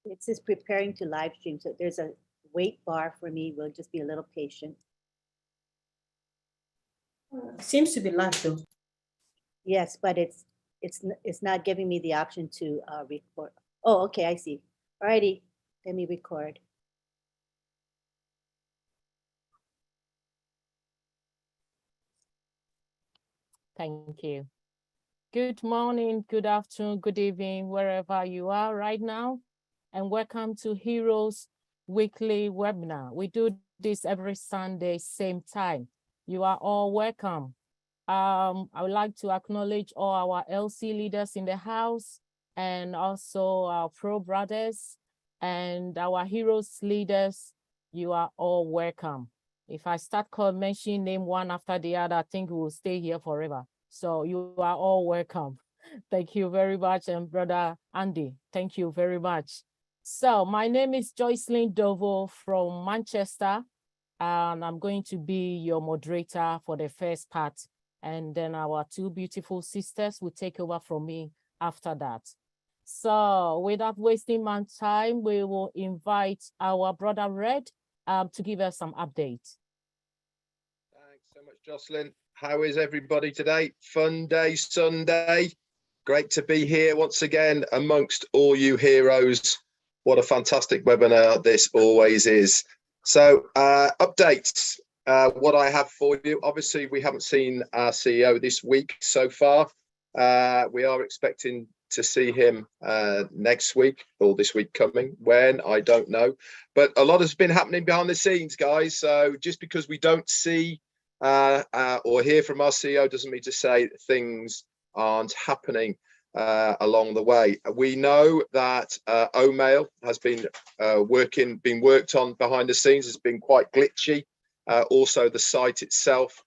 It says preparing to live stream. So there's a wait bar for me. We'll just be a little patient. Seems to be live though. Yes, but it's not giving me the option to record. Oh, okay, I see. Alrighty, let me record. Thank you. Good morning, good afternoon, good evening, wherever you are right now, and welcome to Heroes Weekly Webinar. We do this every Sunday, same time. You are all welcome. I would like to acknowledge all our LC leaders in the house, and also our pro brothers and our Heroes leaders. You are all welcome. If I start mentioning name one after the other, I think we will stay here forever. So you are all welcome. Thank you very much. And Brother Andy, thank you very much. So my name is Joycelyn Dovo from Manchester, and I'm going to be your moderator for the first part. And then our two beautiful sisters will take over from me after that. So without wasting my time, we will invite our Brother Red to give us some updates. Thanks so much, Jocelyn. How is everybody today? Fun day, Sunday. Great to be here once again amongst all you heroes. What a fantastic webinar this always is. So updates, what I have for you. Obviously, we haven't seen our CEO this week so far. We are expecting to see him next week or this week coming. When, I don't know. But a lot has been happening behind the scenes, guys. So just because we don't see or hear from our CEO doesn't mean to say things aren't happening along the way. We know that Omail has been worked on behind the scenes. Has been quite glitchy. Also, the site itself,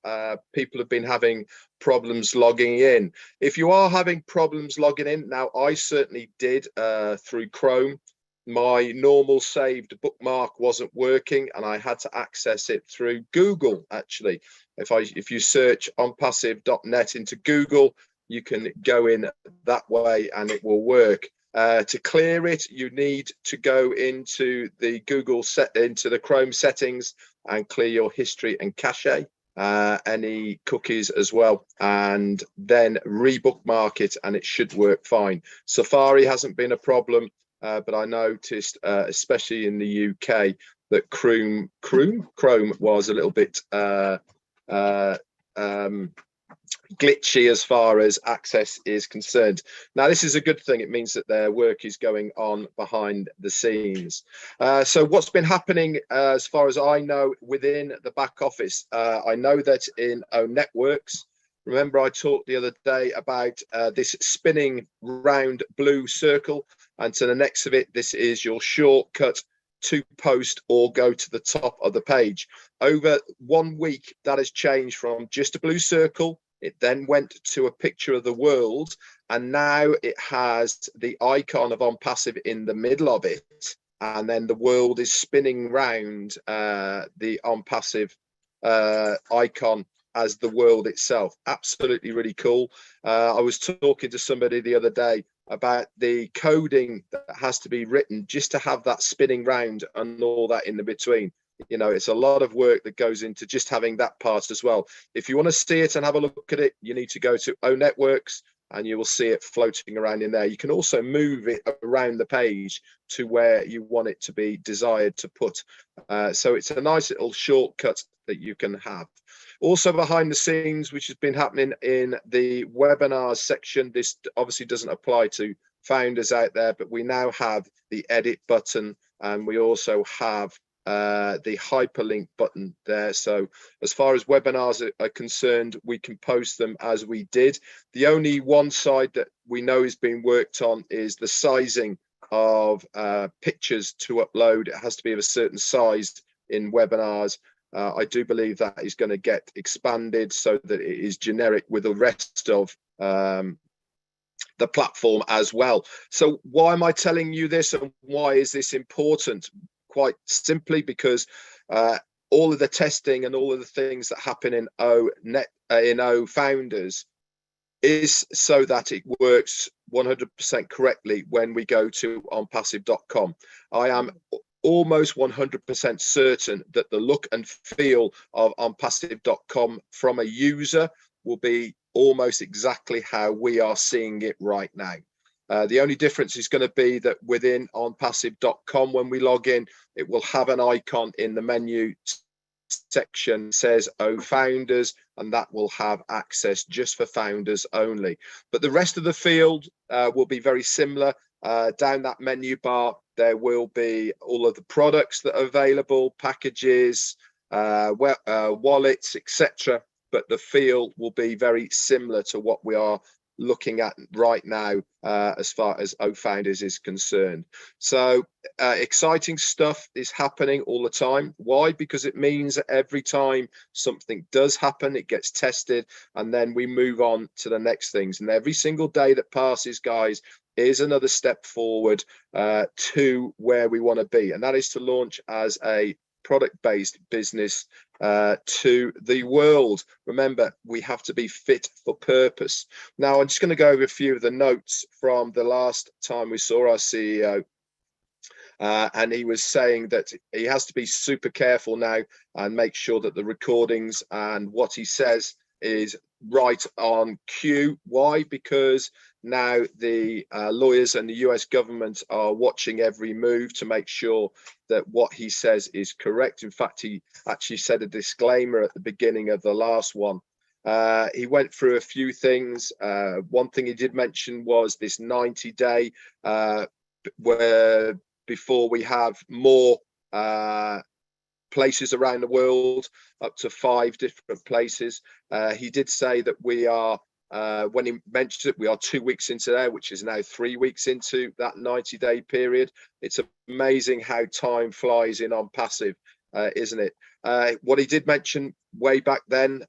people have been having problems logging in. If you are having problems logging in, now I certainly did through Chrome. My normal saved bookmark wasn't working, and I had to access it through Google. Actually, if you search onpassive.net into Google, you can go in that way and it will work. To clear it, you need to go into the into the Chrome settings and clear your history and cache, any cookies as well, and then rebookmark it, and it should work fine. Safari hasn't been a problem, but I noticed, especially in the UK, that Chrome was a little bit glitchy as far as access is concerned. Now, this is a good thing. It means that their work is going on behind the scenes. So what's been happening, as far as I know, within the back office? I know that in O Networks, remember I talked the other day about this spinning round blue circle, and to the next of it, this is your shortcut to post or go to the top of the page. Over 1 week, that has changed from just a blue circle. It then went to a picture of the world, and now it has the icon of OnPassive in the middle of it, and then the world is spinning round the OnPassive icon as the world itself. Absolutely really cool. I was talking to somebody the other day about the coding that has to be written just to have that spinning round and all that in the between. You know, it's a lot of work that goes into just having that part as well. If you want to see it and have a look at it, you need to go to O Networks and you will see it floating around in there. You can also move it around the page to where you want it to be desired to put. So it's a nice little shortcut that you can have. Also behind the scenes, which has been happening in the webinars section, this obviously doesn't apply to founders out there, but we now have the edit button, and we also have the hyperlink button there. So as far as webinars are concerned, we can post them as we did. The only one side that we know is being worked on is the sizing of pictures to upload. It has to be of a certain size in webinars. I do believe that is going to get expanded so that it is generic with the rest of the platform as well. So why am I telling you this, and why is this important? Quite simply because all of the testing and all of the things that happen in O Founders is so that it works 100% correctly when we go to onpassive.com. I am almost 100% certain that the look and feel of onpassive.com from a user will be almost exactly how we are seeing it right now. The only difference is going to be that within onpassive.com, when we log in, it will have an icon in the menu section says "Oh Founders," and that will have access just for founders only. But the rest of the field will be very similar. Down that menu bar, there will be all of the products that are available, packages, wallets, etc. But the field will be very similar to what we are looking at right now as far as Oh Founders is concerned. So exciting stuff is happening all the time. Why? Because it means that every time something does happen, it gets tested, and then we move on to the next things. And every single day that passes, guys, is another step forward to where we want to be, and that is to launch as a product-based business to the world. Remember, we have to be fit for purpose. Now, I'm just going to go over a few of the notes from the last time we saw our CEO. And he was saying that he has to be super careful now and make sure that the recordings and what he says is right on cue. Why? Because now the lawyers and the US government are watching every move to make sure that what he says is correct. In fact, he actually said a disclaimer at the beginning of the last one. He went through a few things. One thing he did mention was this 90-day where before we have more places around the world, up to 5 different places. He did say that we are, when he mentioned it, we are 2 weeks into there, which is now 3 weeks into that 90-day period. It's amazing how time flies in OnPassive, isn't it? What he did mention way back then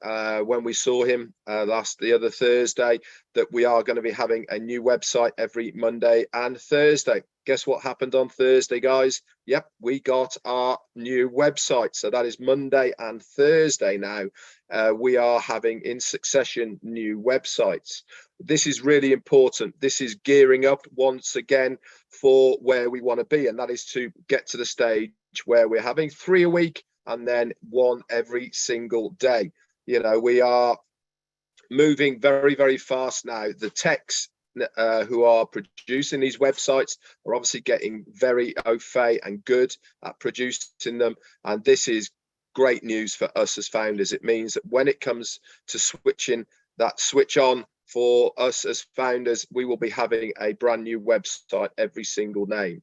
when we saw him the other Thursday, that we are going to be having a new website every Monday and Thursday. Guess what happened on Thursday, guys? Yep, we got our new website. So that is Monday and Thursday now. We are having in succession new websites. This is really important. This is gearing up once again for where we want to be, and that is to get to the stage where we're having 3 a week and then 1 every single day. You know, we are moving very, very fast now. The techs who are producing these websites are obviously getting very au fait and good at producing them, and this is great news for us as founders. It means that when it comes to switching that switch on for us as founders, we will be having a brand new website every single day.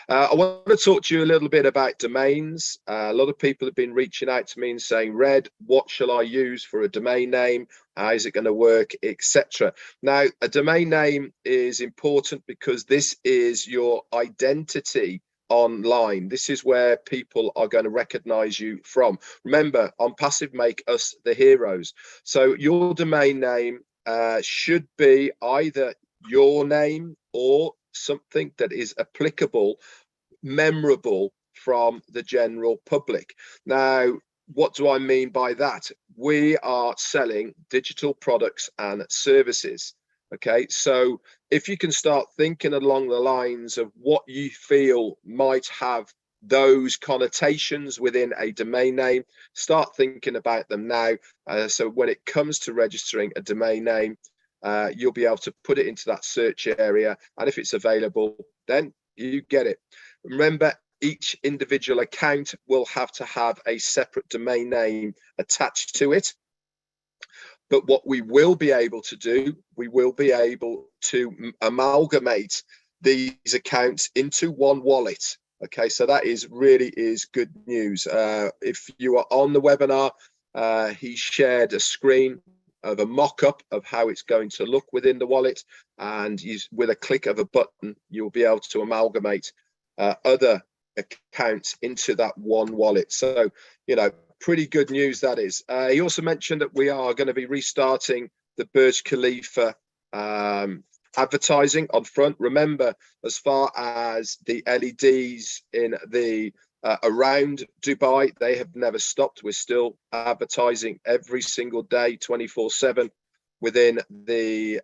I want to talk to you a little bit about domains. A lot of people have been reaching out to me and saying, Red, what shall I use for a domain name? How is it going to work, etc. Now, a domain name is important because this is your identity online. This is where people are going to recognize you from. Remember, OnPassive make us the heroes. So your domain name should be either your name or something that is applicable, memorable from the general public. Now, what do I mean by that? We are selling digital products and services. Okay, so if you can start thinking along the lines of what you feel might have those connotations within a domain name, start thinking about them now. So when it comes to registering a domain name, you'll be able to put it into that search area, and if it's available, then you get it. Remember, each individual account will have to have a separate domain name attached to it. But what we will be able to do, we will be able to amalgamate these accounts into one wallet. Okay, so that really is good news. If you are on the webinar, he shared a screen of a mock-up of how it's going to look within the wallet, and with a click of a button, you'll be able to amalgamate other accounts into that one wallet. So, you know, pretty good news that is. He also mentioned that we are going to be restarting the Burj Khalifa advertising on front. Remember, as far as the LEDs in the around Dubai, they have never stopped. We're still advertising every single day, 24/7 within the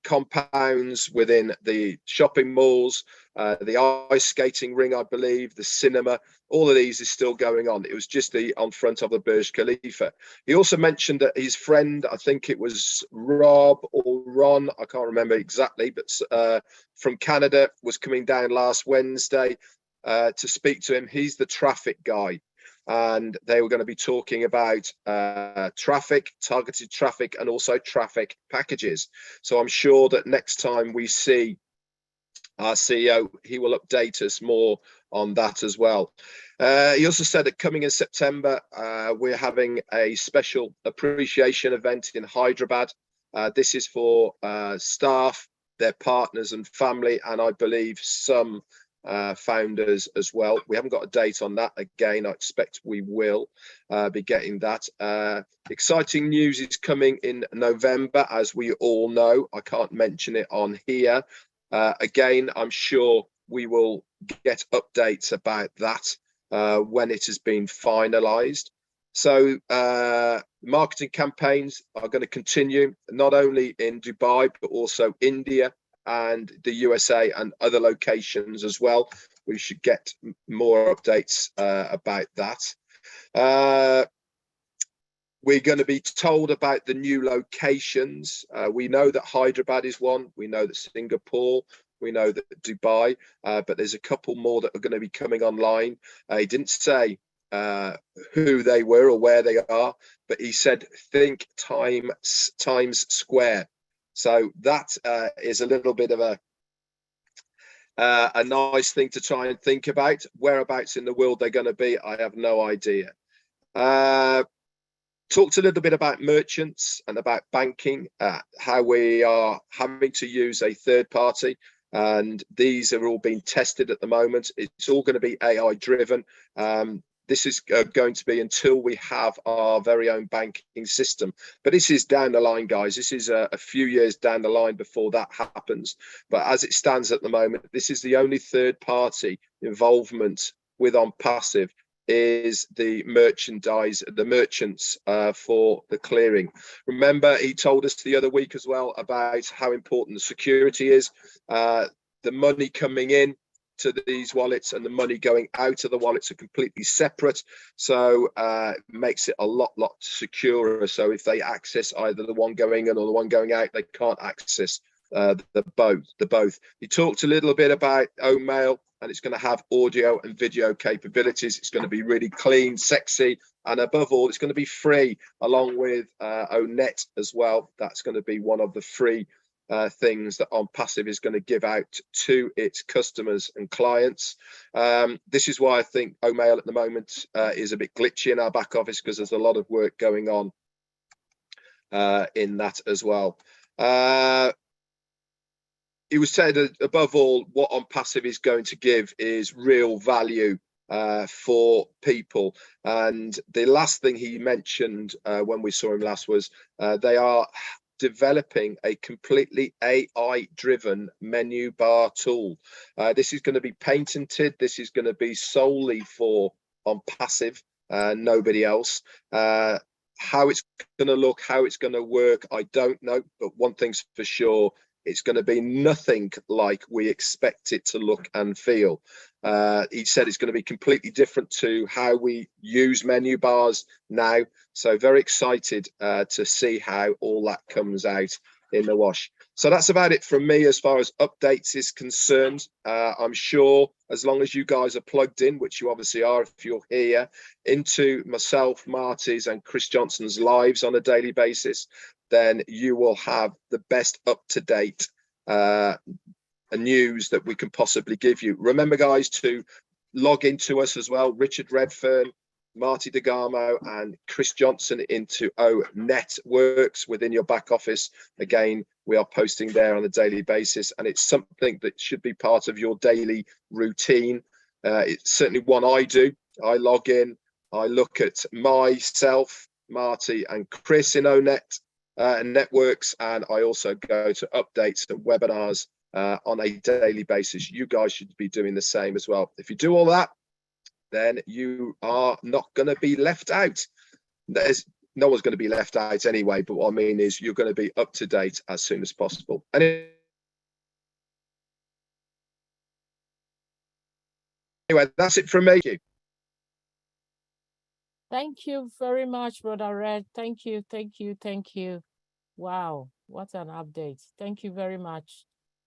compounds within the shopping malls, the ice skating ring, I believe, the cinema. All of these is still going on. It was just on front of the Burj Khalifa. He also mentioned that his friend, I think it was Rob or Ron, I can't remember exactly, but from Canada, was coming down last Wednesday to speak to him. He's the traffic guy, and they were going to be talking about traffic, targeted traffic, and also traffic packages. So I'm sure that next time we see our CEO, he will update us more on that as well. He also said that coming in September, we're having a special appreciation event in Hyderabad. This is for staff, their partners and family, and I believe some founders as well. We haven't got a date on that. Again, I expect we will be getting that. Exciting news is coming in November, as we all know. I can't mention it on here. Again, I'm sure we will get updates about that when it has been finalized. So marketing campaigns are going to continue, not only in Dubai, but also India and the USA and other locations as well. We should get more updates about that. We're going to be told about the new locations. We know that Hyderabad is one. We know that Singapore. We know that Dubai. But there's a couple more that are going to be coming online. He didn't say who they were or where they are, but he said think Times Square. So that is a little bit of a nice thing to try and think about. Whereabouts in the world they're going to be, I have no idea. Talked a little bit about merchants and about banking, how we are having to use a third party, and these are all being tested at the moment. It's all going to be AI driven. This is going to be until we have our very own banking system. But this is down the line, guys. This is a few years down the line before that happens. But as it stands at the moment, this is the only third party involvement with OnPassive is the merchants for the clearing. Remember, he told us the other week as well about how important the security is. The money coming in to these wallets and the money going out of the wallets are completely separate, so it makes it a lot securer. So if they access either the one going in or the one going out, they can't access the both. He talked a little bit about Omail, and it's going to have audio and video capabilities. It's going to be really clean, sexy, and above all, it's going to be free, along with ONet as well. That's going to be one of the free things that OnPassive is going to give out to its customers and clients. This is why I think Omail at the moment is a bit glitchy in our back office, because there's a lot of work going on in that as well. It was said that above all, what OnPassive is going to give is real value for people. And the last thing he mentioned when we saw him last was they are developing a completely AI-driven menu bar tool. This is going to be patented. This is going to be solely for OnPassive, nobody else. How it's going to look, how it's going to work, I don't know. But one thing's for sure, it's going to be nothing like we expect it to look and feel. He said it's going to be completely different to how we use menu bars now. So very excited to see how all that comes out in the wash. So that's about it from me as far as updates is concerned. I'm sure as long as you guys are plugged in, which you obviously are if you're here, into myself, Marty's and Chris Johnson's lives on a daily basis, then you will have the best up-to-date news that we can possibly give you. Remember, guys, to log into us as well. Richard Redfern, Marty DeGarmo and Chris Johnson into Networks within your back office. Again, we are posting there on a daily basis, and it's something that should be part of your daily routine. It's certainly one I do. I log in, I look at myself, Marty and Chris in Networks, and I also go to updates and webinars on a daily basis. You guys should be doing the same as well. If you do all that, then you are not going to be left out. There's no one's going to be left out anyway. But what I mean is you're going to be up to date as soon as possible. Anyway, that's it from me. Thank you very much, Brother Red. Thank you, thank you, thank you. Wow, what an update. Thank you very much.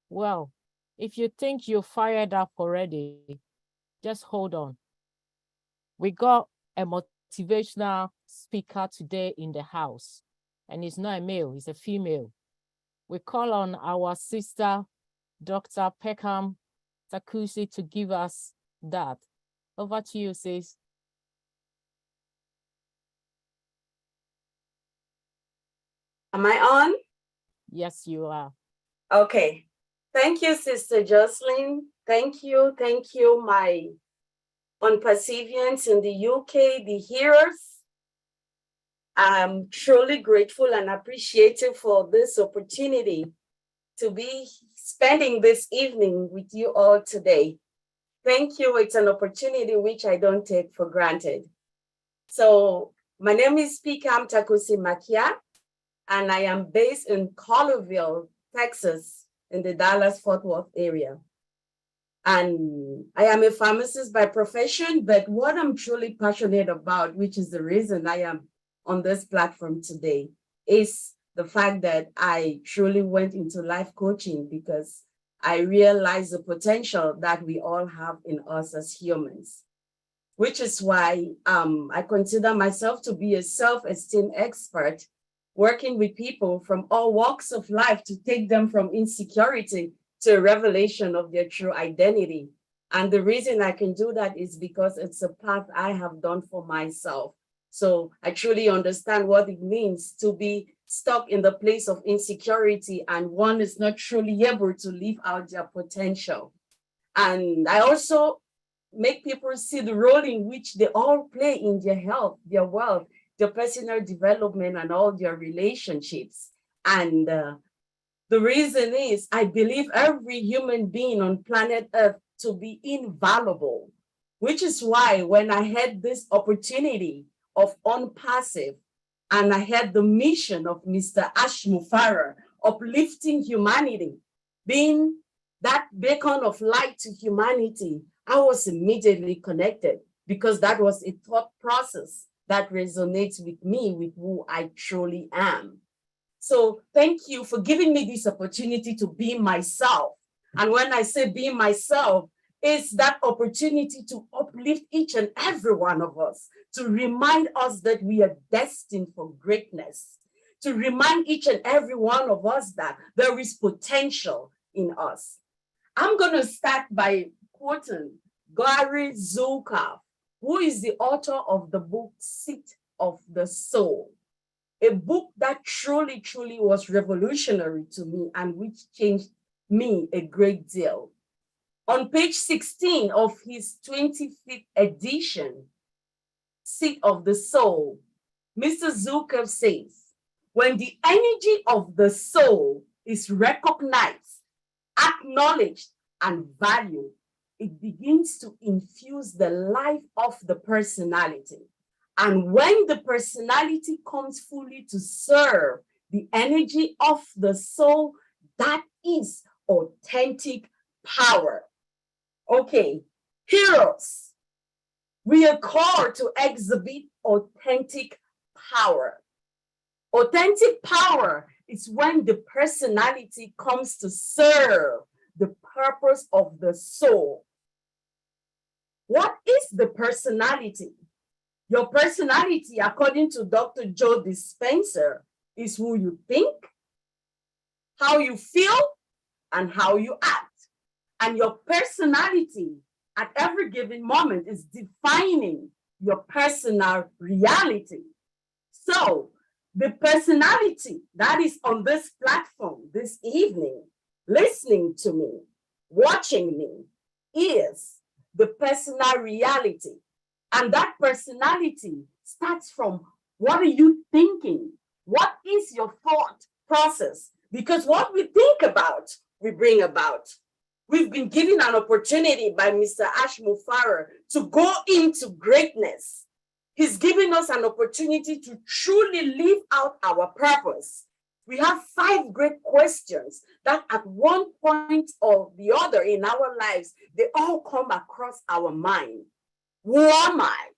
Well, if you think you're fired up already, just hold on. We got a motivational speaker today in the house, and it's not a male, it's a female. We call on our sister, Dr. Peckham Takusi, to give us that. Over to you, sis. Am I on? Yes, you are. Okay. Thank you, Sister Jocelyn. Thank you, my unpersevians in the UK, the hearers. I'm truly grateful and appreciative for this opportunity to be spending this evening with you all today. Thank you. It's an opportunity which I don't take for granted. So my name is Peckham Takusi Makia, and I am based in Colleyville, Texas, in the Dallas-Fort Worth area. And I am a pharmacist by profession, but what I'm truly passionate about, which is the reason I am on this platform today, is the fact that I truly went into life coaching because I realized the potential that we all have in us as humans, which is why I consider myself to be a self-esteem expert, working with people from all walks of life to take them from insecurity to a revelation of their true identity. And the reason I can do that is because it's a path I have done for myself. So I truly understand what it means to be stuck in the place of insecurity and one is not truly able to live out their potential. And I also make people see the role in which they all play in their health, their wealth, their personal development, and all their relationships. And the reason is I believe every human being on planet Earth to be invaluable, which is why when I had this opportunity of Unpassive, and I had the mission of Mr. Ashmufara, uplifting humanity, being that beacon of light to humanity, I was immediately connected because that was a thought process that resonates with me, with who I truly am. So thank you for giving me this opportunity to be myself. And when I say be myself, it's that opportunity to uplift each and every one of us, to remind us that we are destined for greatness, to remind each and every one of us that there is potential in us. I'm going to start by quoting Gary Zukav, who is the author of the book Seat of the Soul, a book that truly, truly was revolutionary to me and which changed me a great deal. On page 16 of his 25th edition, Seat of the Soul, Mr. Zukav says, when the energy of the soul is recognized, acknowledged, and valued, it begins to infuse the life of the personality. And when the personality comes fully to serve the energy of the soul, that is authentic power. Okay, heroes, we are called to exhibit authentic power. Authentic power is when the personality comes to serve the purpose of the soul. What is the personality? Your personality, according to Dr. Joe Dispenza, is who you think, how you feel, and how you act. And your personality at every given moment is defining your personal reality. So the personality that is on this platform this evening, listening to me, watching me, is the personal reality. And that personality starts from what are you thinking? What is your thought process? Because what we think about, we bring about. We've been given an opportunity by Mr. Ashmufara to go into greatness. He's giving us an opportunity to truly live out our purpose. We have 5 great questions that at one point or the other in our lives, they all come across our mind. Who am I?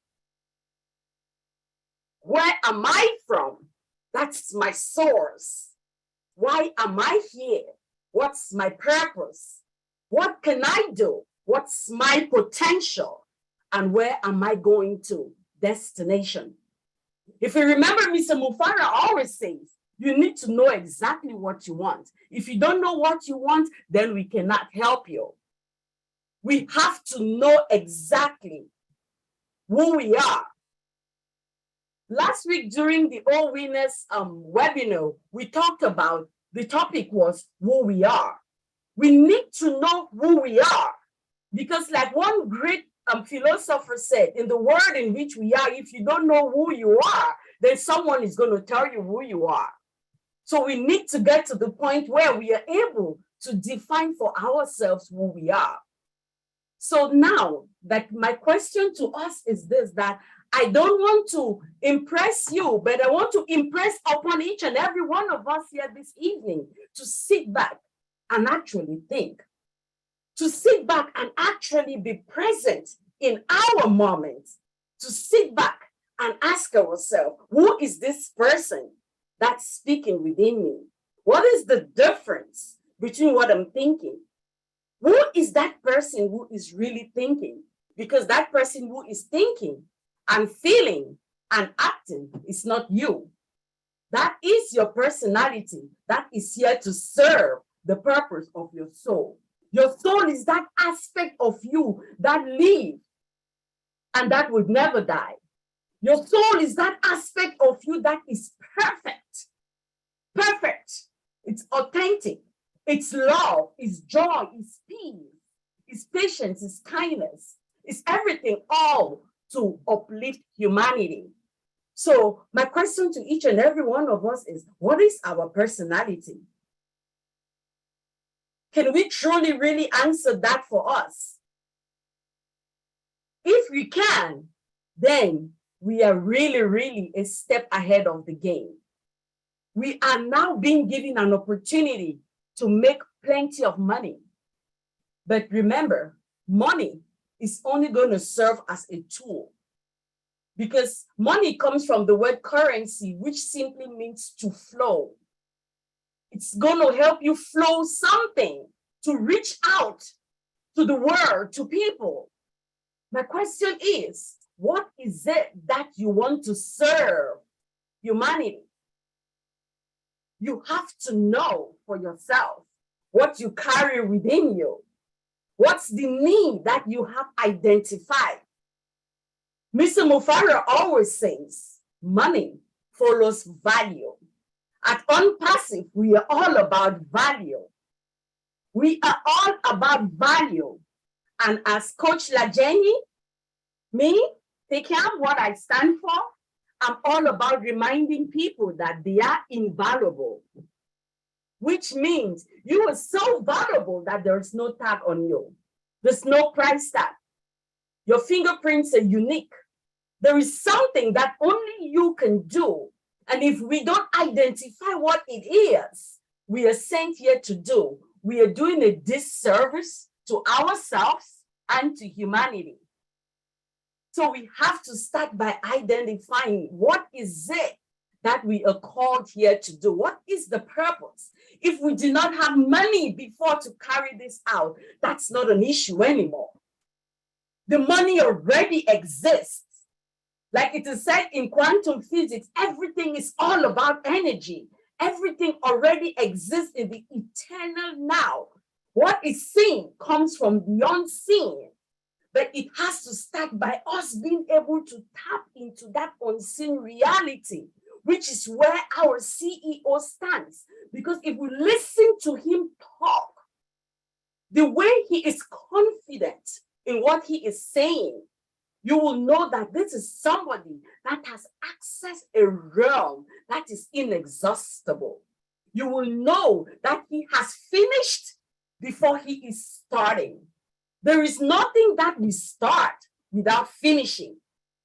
Where am I from? That's my source. Why am I here? What's my purpose? What can I do? What's my potential? And where am I going to? Destination. If you remember, Mr. Mufara always says, you need to know exactly what you want. If you don't know what you want, then we cannot help you. We have to know exactly who we are. Last week during the All Winners webinar, we talked about, the topic was who we are. We need to know who we are, because like one great philosopher said, in the world in which we are, if you don't know who you are, then someone is going to tell you who you are. So we need to get to the point where we are able to define for ourselves who we are. So now that my question to us is this, that I don't want to impress you, but I want to impress upon each and every one of us here this evening to sit back and actually think, to sit back and actually be present in our moment, to sit back and ask ourselves, who is this person that's speaking within me? What is the difference between what I'm thinking? Who is that person who is really thinking? Because that person who is thinking and feeling and acting is not you. That is your personality that is here to serve the purpose of your soul. Your soul is that aspect of you that lives and that would never die. Your soul is that aspect of you that is perfect. Perfect. It's authentic. It's love, it's joy, it's peace, it's patience, it's kindness. It's everything, all to uplift humanity. So my question to each and every one of us is, what is our personality? Can we truly really answer that for us? If we can, then we are really, really a step ahead of the game. We are now being given an opportunity to make plenty of money. But remember, money is only going to serve as a tool, because money comes from the word currency, which simply means to flow. It's going to help you flow something to reach out to the world, to people. My question is, what is it that you want to serve humanity? You have to know for yourself what you carry within you. What's the need that you have identified? Mr. Mufara always says, money follows value. At Unpassive, we are all about value. We are all about value. And as Coach Lajeni, me, taking what I stand for, I'm all about reminding people that they are invaluable, which means you are so valuable that there's no tag on you. There's no price tag. Your fingerprints are unique. There is something that only you can do. And if we don't identify what it is we are sent here to do, we are doing a disservice to ourselves and to humanity. So we have to start by identifying what is it that we are called here to do. What is the purpose? If we do not have money before to carry this out, that's not an issue anymore. The money already exists. Like it is said in quantum physics, everything is all about energy. Everything already exists in the eternal now. What is seen comes from the unseen. But it has to start by us being able to tap into that unseen reality, which is where our CEO stands. Because if we listen to him talk, the way he is confident in what he is saying, you will know that this is somebody that has accessed a realm that is inexhaustible. You will know that he has finished before he is starting. There is nothing that we start without finishing.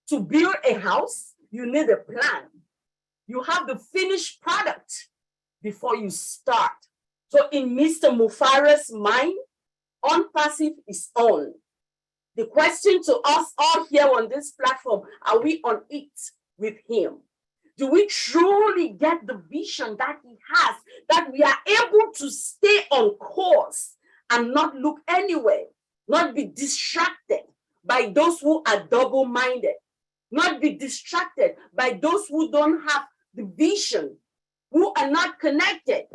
To build a house, you need a plan. You have the finished product before you start. So in Mr. Mufara's mind, on-passive is on. The question to us all here on this platform, are we on it with him? Do we truly get the vision that he has, that we are able to stay on course and not look anywhere, not be distracted by those who are double-minded, not be distracted by those who don't have the vision, who are not connected?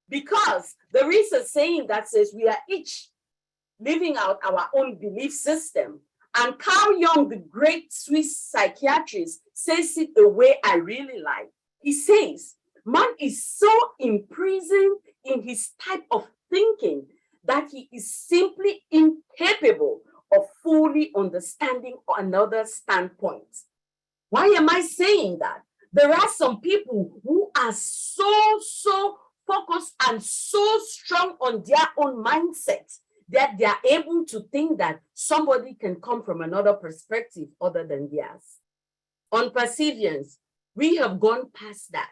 Because there is a saying that says we are each living out our own belief system. And Carl Jung, the great Swiss psychiatrist, says it a way I really like. He says, man is so imprisoned in his type of thinking that he is simply incapable of fully understanding another standpoint. Why am I saying that? There are some people who are so focused and so strong on their own mindset that they are able to think that somebody can come from another perspective other than theirs. On perseverance, we have gone past that.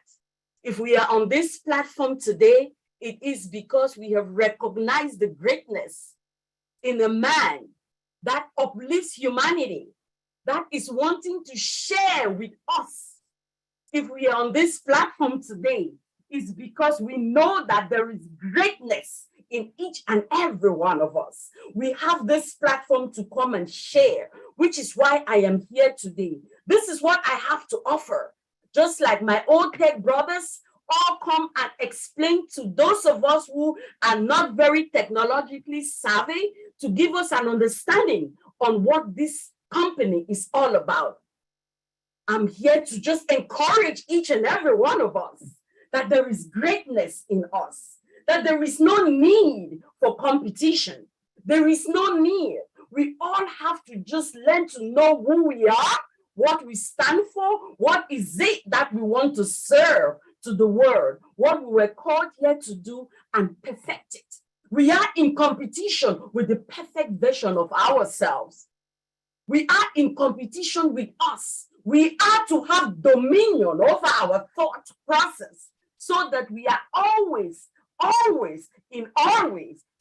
If we are on this platform today, it is because we have recognized the greatness in a man that uplifts humanity, that is wanting to share with us. If we are on this platform today, it's because we know that there is greatness in each and every one of us. We have this platform to come and share, which is why I am here today. This is what I have to offer. Just like my old tech brothers all come and explain to those of us who are not very technologically savvy, to give us an understanding on what this company is all about. I'm here to just encourage each and every one of us that there is greatness in us, that there is no need for competition. There is no need. We all have to just learn to know who we are, what we stand for, what is it that we want to serve to the world, what we were called here to do, and perfect it. We are in competition with the perfect version of ourselves. We are in competition with us. We are to have dominion over our thought process so that we are always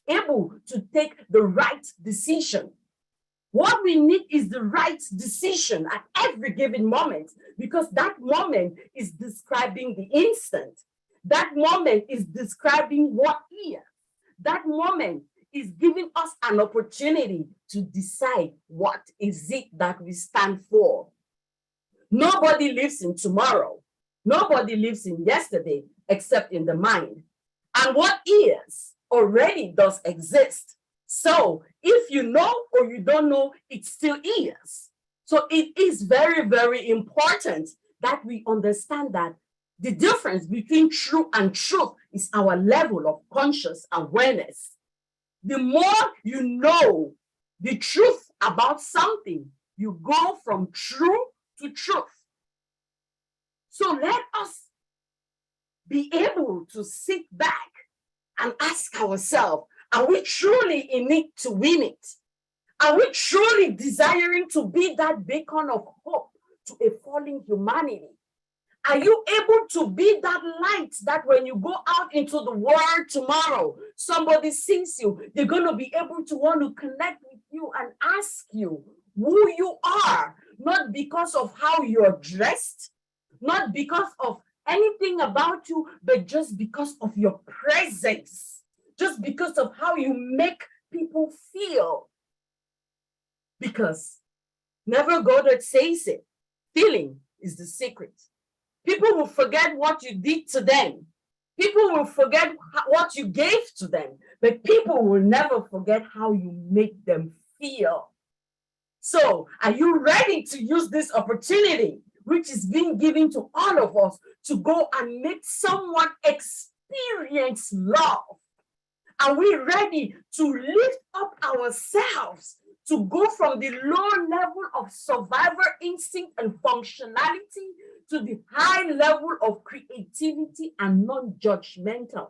able to take the right decision. What we need is the right decision at every given moment, because that moment is describing the instant. That moment is describing what is. That moment is giving us an opportunity to decide what is it that we stand for. Nobody lives in tomorrow. Nobody lives in yesterday except in the mind. And what is already does exist. So if you know or you don't know, it still is. So it is very, very important that we understand that the difference between true and truth is our level of conscious awareness. The more you know the truth about something, you go from true to truth. So let us be able to sit back and ask ourselves, are we truly in it to win it? Are we truly desiring to be that beacon of hope to a falling humanity? Are you able to be that light that when you go out into the world tomorrow, somebody sees you, they're going to be able to want to connect with you and ask you who you are, not because of how you're dressed, not because of anything about you, but just because of your presence, just because of how you make people feel. Because Neville Goddard says it, feeling is the secret. People will forget what you did to them. People will forget what you gave to them, but people will never forget how you make them feel. So are you ready to use this opportunity, which is being given to all of us, to go and make someone experience love? Are we ready to lift up ourselves, to go from the low level of survivor instinct and functionality to the high level of creativity and non-judgmental,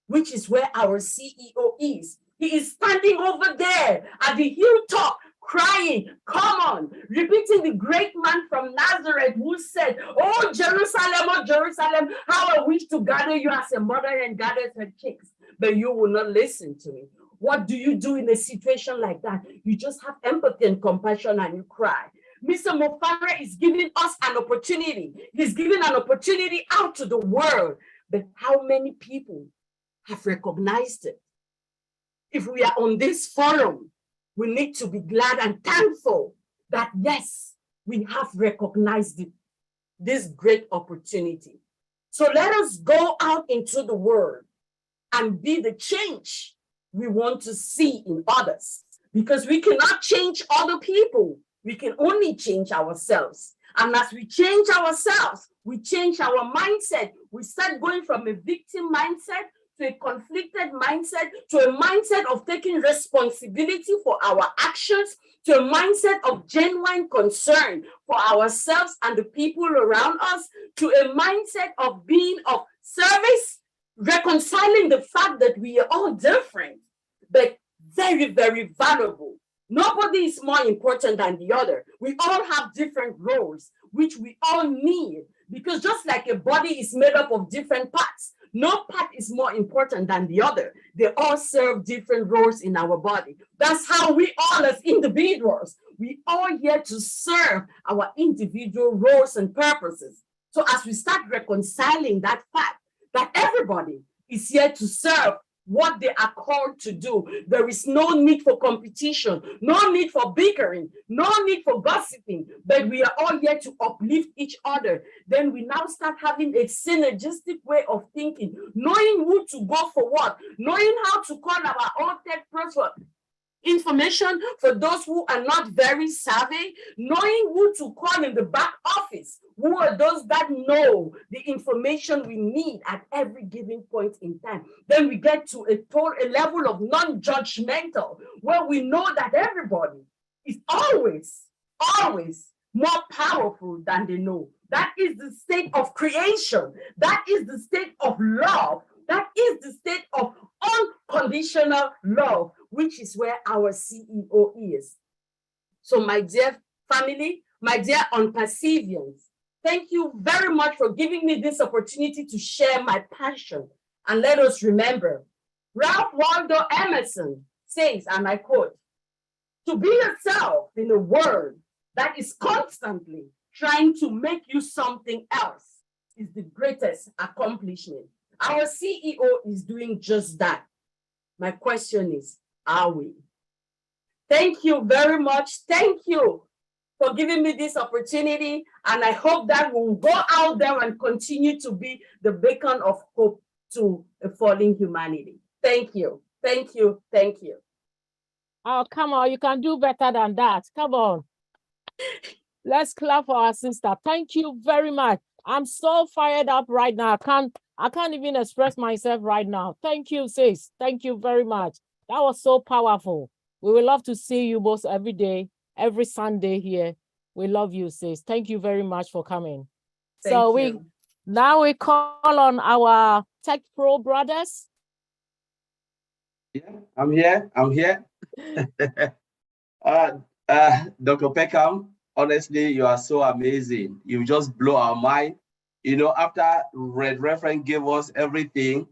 which is where our CEO is. He is standing over there at the hilltop, crying, come on, repeating the great man from Nazareth who said, oh Jerusalem, how I wish to gather you as a mother and gathers her chicks, but you will not listen to me. What do you do in a situation like that? You just have empathy and compassion and you cry. Mr. Mofara is giving us an opportunity. He's giving an opportunity out to the world, but how many people have recognized it? If we are on this forum, we need to be glad and thankful that yes, we have recognized it, this great opportunity. So let us go out into the world and be the change we want to see in others, because we cannot change other people. We can only change ourselves. And as we change ourselves, we change our mindset. We start going from a victim mindset to a conflicted mindset, to a mindset of taking responsibility for our actions, to a mindset of genuine concern for ourselves and the people around us, to a mindset of being of service, reconciling the fact that we are all different, but very, very valuable. Nobody is more important than the other. We all have different roles, which we all need, because just like a body is made up of different parts, no part is more important than the other. They all serve different roles in our body. That's how we all as individuals, we all here to serve our individual roles and purposes. So as we start reconciling that fact that everybody is here to serve what they are called to do, there is no need for competition, no need for bickering, no need for gossiping, but we are all here to uplift each other. Then we now start having a synergistic way of thinking, knowing who to go for what, knowing how to call our own tech pros for information for those who are not very savvy, knowing who to call in the back office, who are those that know the information we need at every given point in time. Then we get to a level of non-judgmental, where we know that everybody is always more powerful than they know. That is the state of creation. That is the state of love. That is the state of unconditional love, which is where our CEO is. So my dear family, my dear Unpersevians, thank you very much for giving me this opportunity to share my passion. And let us remember, Ralph Waldo Emerson says, and I quote, to be yourself in a world that is constantly trying to make you something else is the greatest accomplishment. Our CEO is doing just that. My question is, are we? Thank you very much. Thank you for giving me this opportunity. And I hope that we'll go out there and continue to be the beacon of hope to a falling humanity. Thank you. Thank you. Thank you. Oh, come on, you can do better than that. Come on. Let's clap for our sister. Thank you very much. I'm so fired up right now. I can't even express myself right now. Thank you, sis. Thank you very much. That was so powerful. We would love to see you both every day, every Sunday here. We love you, sis. Thank you very much for coming. Thank you. Now we call on our Tech Pro brothers. Yeah, I'm here. Dr. Peckham, honestly, you are so amazing. You just blow our mind. You know, after Red Reverend gave us everything,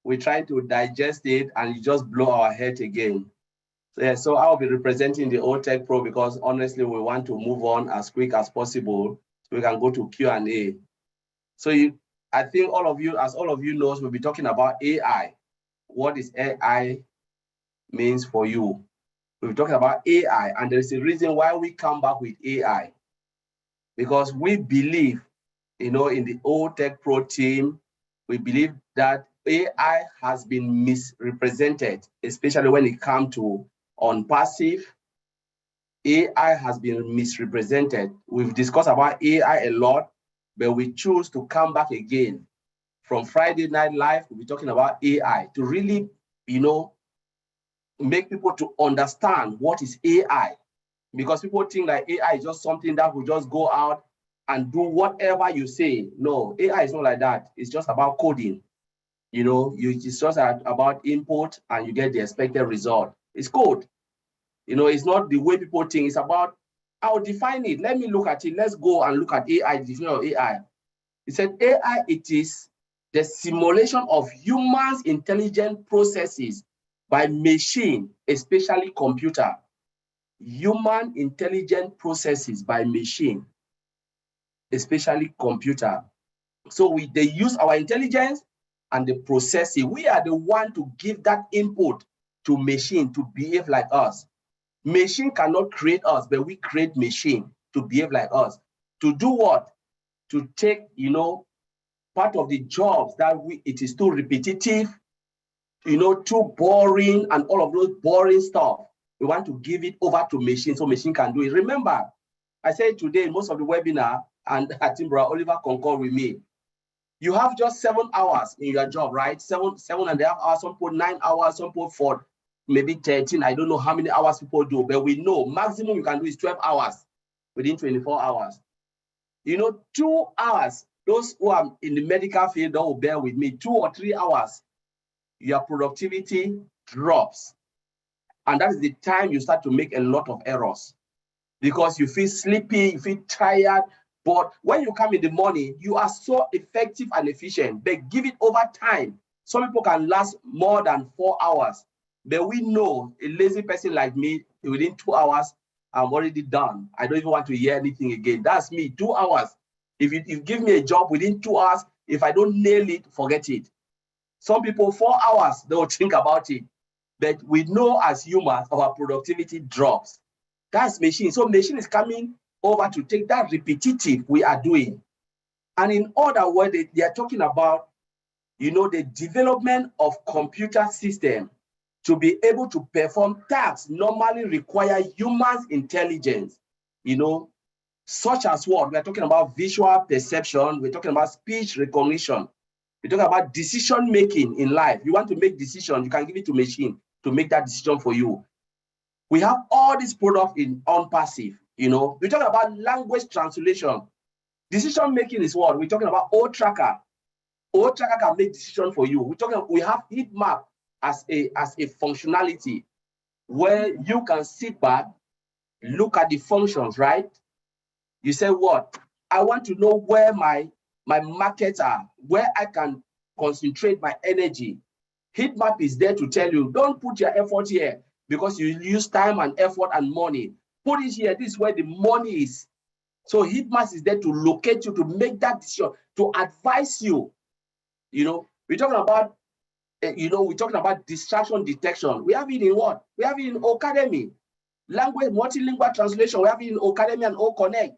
we try to digest it and you just blow our head again. So, yeah, so I'll be representing the Old Tech Pro because honestly, we want to move on as quick as possible so we can go to Q&A. So I think all of you knows, we'll be talking about AI. What is AI means for you? We'll be talking about AI, and there's a reason why we come back with AI. Because we believe, you know, in the Old Tech Pro team, we believe that AI has been misrepresented, especially when it comes to unpassive. AI has been misrepresented. We've discussed about AI a lot, but we choose to come back again. From Friday Night Live, we'll be talking about AI to really, you know, make people to understand what is AI. Because people think that AI is just something that will just go out and do whatever you say. No, AI is not like that. It's just about coding. You know, it's just about input and you get the expected result. It's code. You know, it's not the way people think. It's about, I'll define it. Let me look at it. Let's go and look at AI, definition of AI. It said AI, it is the simulation of humans' intelligent processes by machine, especially computer. Human intelligent processes by machine, especially computer. So they use our intelligence and the processing. We are the one to give that input to machine to behave like us. Machine cannot create us, but we create machine to behave like us. To do what? To take, you know, part of the jobs that it is too repetitive, you know, too boring, and all of those boring stuff. We want to give it over to machine so machine can do it. Remember, I said today in most of the webinar, and I think Brother Oliver concur with me, you have just 7 hours in your job, right? 7.5 hours, some put 9 hours, some put 4, maybe 13. I don't know how many hours people do, but we know maximum you can do is 12 hours within 24 hours. You know, 2 hours, those who are in the medical field that will bear with me, 2 or 3 hours, your productivity drops. And that is the time you start to make a lot of errors because you feel sleepy, you feel tired. But when you come in the morning, you are so effective and efficient. But give it over time. Some people can last more than 4 hours. But we know a lazy person like me, within 2 hours, I'm already done. I don't even want to hear anything again. That's me, 2 hours. If you give me a job within 2 hours, if I don't nail it, forget it. Some people, 4 hours, they will think about it. But we know as humans, our productivity drops. That's machine. So machine is coming over to take that repetitive we are doing. And in other words, they are talking about, you know, the development of computer system to be able to perform tasks normally require humans' intelligence, you know, such as what? We're talking about visual perception, we're talking about speech recognition, we're talking about decision making in life. You want to make decisions, you can give it to machine to make that decision for you. We have all these products in on-passive, you know. We're talking about language translation. Decision making is what? We're talking about O-Tracker. O-Tracker can make decision for you. We have heat map as a functionality where you can sit back, look at the functions, right? You say what? I want to know where my markets are, where I can concentrate my energy. Heat map is there to tell you, don't put your effort here because you use time and effort and money. Put it here, this is where the money is. So heat map is there to locate you, to make that decision, to advise you. You know, we're talking about, we're talking about distraction detection. We have it in what? We have it in Academy. Language, multilingual translation, we have it in Academy and O-Connect.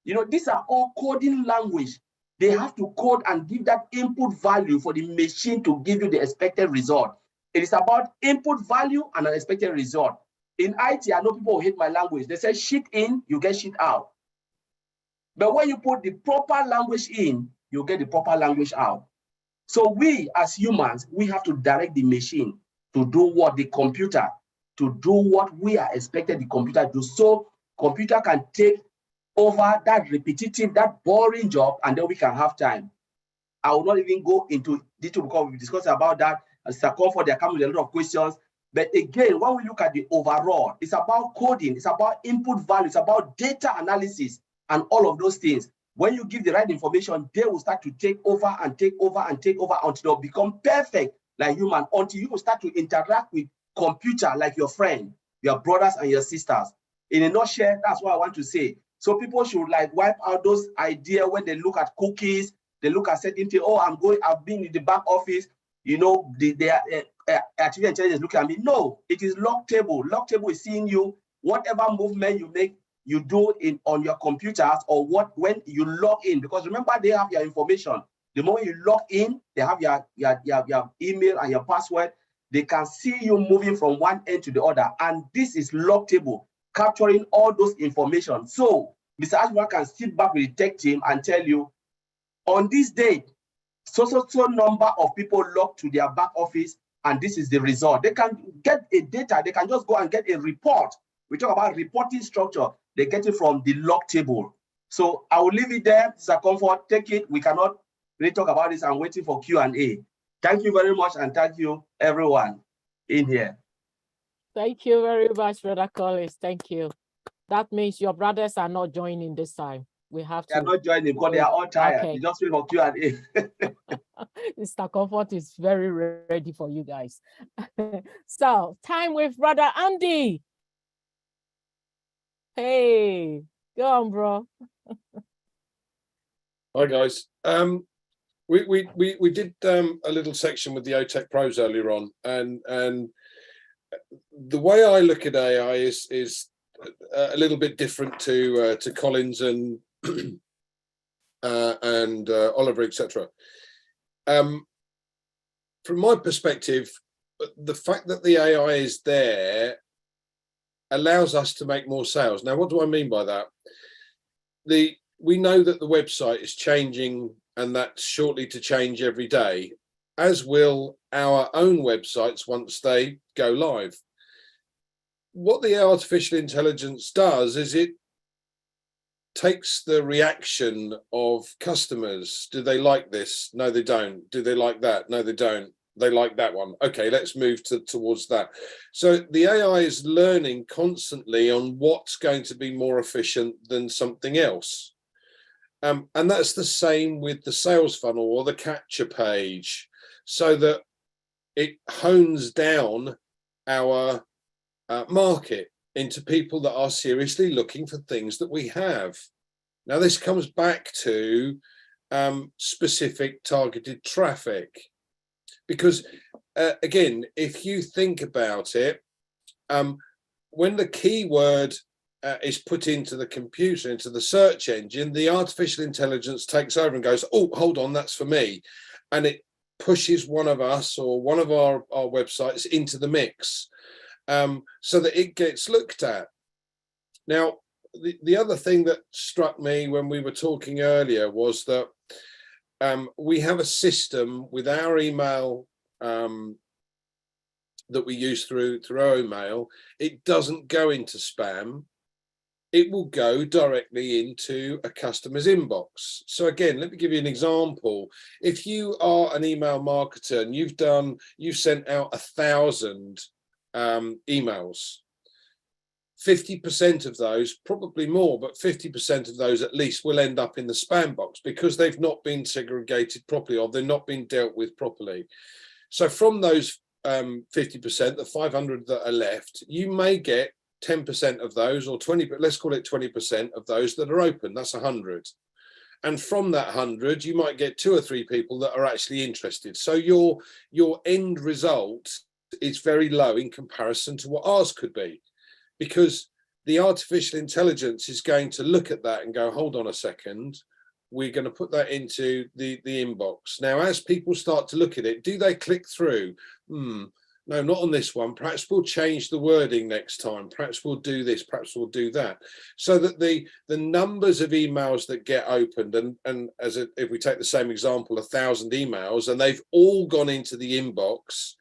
You know, these are all coding language. They have to code and give that input value for the machine to give you the expected result. It is about input value and an expected result. In IT, I know people who hate my language. They say shit in, you get shit out. But when you put the proper language in, you get the proper language out. So we as humans, we have to direct the machine to do what the computer, to do what we are expected the computer to do. So computer can take over that repetitive, that boring job, and then we can have time. I will not even go into detail because we discussed about that. As a comfort, there comes with a lot of questions. But again, when we look at the overall, it's about coding, it's about input value, it's about data analysis and all of those things. When you give the right information, they will start to take over and take over and take over until they'll become perfect like human, until you will start to interact with computer like your friend, your brothers and your sisters. In a nutshell, that's what I want to say. So people should like wipe out those ideas when they look at cookies, they look at certain things. Oh, I've been in the back office, you know, artificial intelligence looking at me. No, it is lock table. Lock table is seeing you, whatever movement you make, you do it on your computers or when you log in, because remember they have your information. The moment you log in, they have your email and your password. They can see you moving from one end to the other. And this is lock table, capturing all those information. So Mr. Ashman can sit back with the tech team and tell you, on this date, so number of people logged to their back office, and this is the result. They can get a data, they can just go and get a report. We talk about reporting structure. They get it from the log table. So I will leave it there. It's a comfort. Take it. We cannot really talk about this. I'm waiting for Q&A. Thank you very much, and thank you everyone in here. Thank you very much, Brother Collins. Thank you. That means your brothers are not joining this time. We have They are to. not joining because they are all tired. Okay. They just wait for Q&A. Mr. Comfort is very ready for you guys. So, time with Brother Andy. Hey, go on, bro. Hi guys. We did a little section with the OTech Pros earlier on, and the way I look at AI is a little bit different to Collins and Oliver, etc. From my perspective, the fact that the AI is there allows us to make more sales. Now, what do I mean by that? We know that the website is changing, and that's shortly to change every day, as will our own websites once they go live. What the artificial intelligence does is it takes the reaction of customers. Do they like this? No, they don't. Do they like that? No, they don't. They like that one. Okay, let's move towards that. So the AI is learning constantly on what's going to be more efficient than something else. And that's the same with the sales funnel or the capture page, so that it hones down our market into people that are seriously looking for things that we have. Now, this comes back to specific targeted traffic, because again, if you think about it, when the keyword is put into the computer, into the search engine, the artificial intelligence takes over and goes, oh, hold on, that's for me. And it pushes one of us or one of our websites into the mix, so that it gets looked at. Now, the other thing that struck me when we were talking earlier was that we have a system with our email that we use through our email. It doesn't go into spam. It will go directly into a customer's inbox. So again, let me give you an example. If you are an email marketer and you've sent out 1,000 emails, 50% of those, probably more, but 50% of those at least will end up in the spam box because they've not been segregated properly or they're not being dealt with properly. So from those 50%, the 500 that are left, you may get 10% of those, or 20, but let's call it 20% of those that are open. That's 100. And from that 100, you might get 2 or 3 people that are actually interested. So your end result is very low in comparison to what ours could be, because the artificial intelligence is going to look at that and go, hold on a second, we're going to put that into the inbox. Now, as people start to look at it, do they click through? No, not on this one. Perhaps we'll change the wording next time. Perhaps we'll do this. Perhaps we'll do that. So that the numbers of emails that get opened, and if we take the same example, 1,000 emails, and they've all gone into the inbox,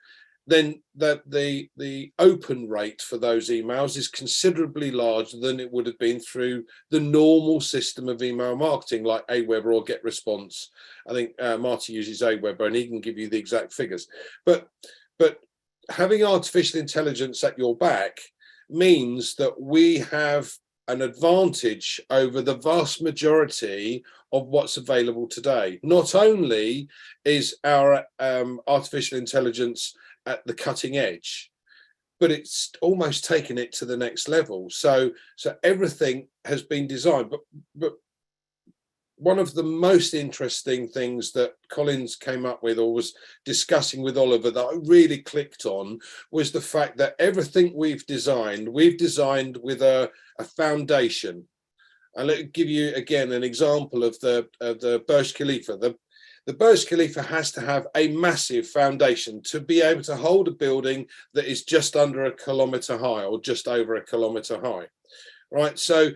then the open rate for those emails is considerably larger than it would have been through the normal system of email marketing, like Aweber or GetResponse. I think Marty uses Aweber, and he can give you the exact figures. But having artificial intelligence at your back means that we have an advantage over the vast majority of what's available today. Not only is our artificial intelligence at the cutting edge, but it's almost taken it to the next level. So everything has been designed. But one of the most interesting things that Collins came up with, or was discussing with Oliver, that I really clicked on, was the fact that everything we've designed with a foundation. And let me give you again an example of the Burj Khalifa. The Burj Khalifa has to have a massive foundation to be able to hold a building that is just under 1 kilometre high, or just over 1 kilometre high, right? So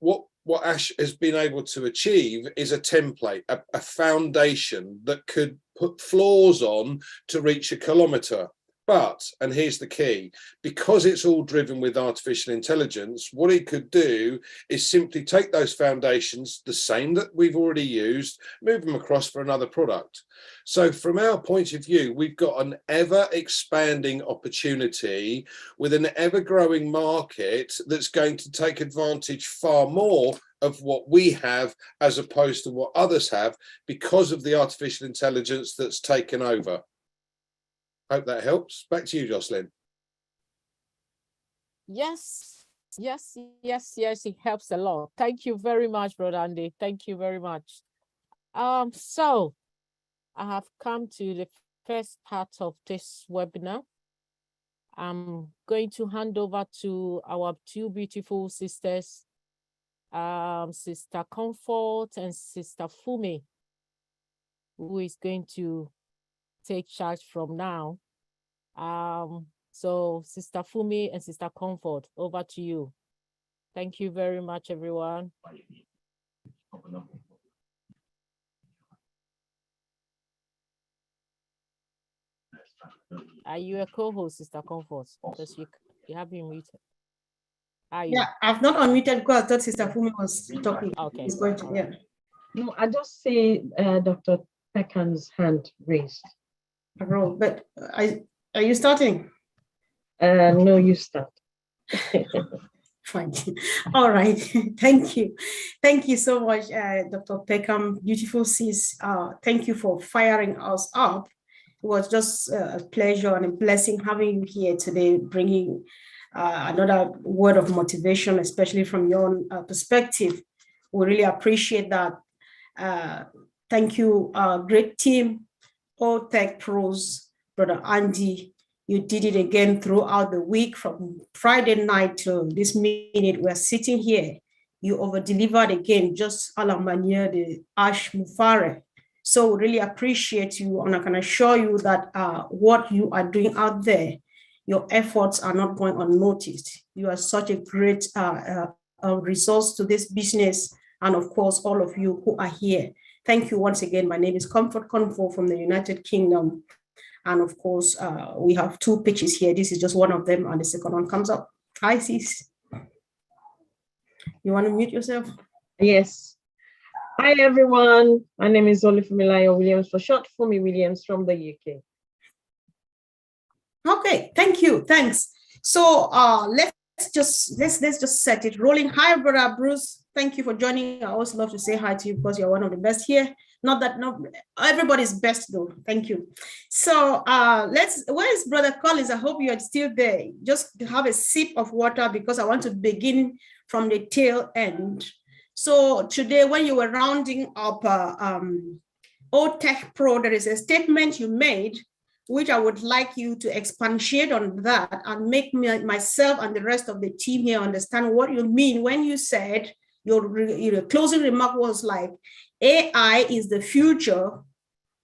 what Ash has been able to achieve is a template, a foundation that could put floors on to reach 1 kilometre. But, and here's the key, because it's all driven with artificial intelligence, what it could do is simply take those foundations, the same that we've already used, move them across for another product. So from our point of view, we've got an ever expanding opportunity with an ever growing market that's going to take advantage far more of what we have as opposed to what others have because of the artificial intelligence that's taken over. Hope that helps. Back to you, Jocelyn. Yes, it helps a lot. Thank you very much, Brother Andy. Thank you very much. So I have come to the first part of this webinar. I'm going to hand over to our two beautiful sisters, Sister Comfort and Sister Fumi, who is going to take charge from now. So Sister Fumi and Sister Comfort, over to you. Thank you very much, everyone. Are you a co-host, Sister Comfort? Because you have been muted. Are you? Yeah, I've not unmuted because I thought Sister Fumi was talking. Okay. He's going to, All yeah. right. No, I just see Dr. Pekan's hand raised. But are you starting? No, you start. Fine. All right. Thank you. Thank you so much, Dr. Peckham. Beautiful sis. Thank you for firing us up. It was just a pleasure and a blessing having you here today, bringing another word of motivation, especially from your own perspective. We really appreciate that. Thank you, great team, all Tech Pros, Brother Andy. You did it again throughout the week from Friday night to this minute. We're sitting here. You over-delivered again, just a la manière de Ash Mufare. So we really appreciate you, and I can assure you that what you are doing out there, your efforts are not going unnoticed. You are such a great resource to this business, and of course, all of you who are here. Thank you once again. My name is Comfort Confor from the United Kingdom. And of course, we have two pitches here. This is just one of them, and the second one comes up. Hi, sis. You want to mute yourself? Yes. Hi, everyone. My name is Olufemilayo Williams, for short, Fumi Williams from the UK. Okay, thank you. Thanks. So let's just set it rolling. Hi, Brother Bruce. Thank you for joining. I always love to say hi to you because you're one of the best here. Not everybody's best though. Thank you. So where's Brother Collins? I hope you are still there. Just have a sip of water because I want to begin from the tail end. So today, when you were rounding up Old Tech Pro, there is a statement you made, which I would like you to expatiate on that and make myself and the rest of the team here understand what you mean when you said your closing remark was like, AI is the future,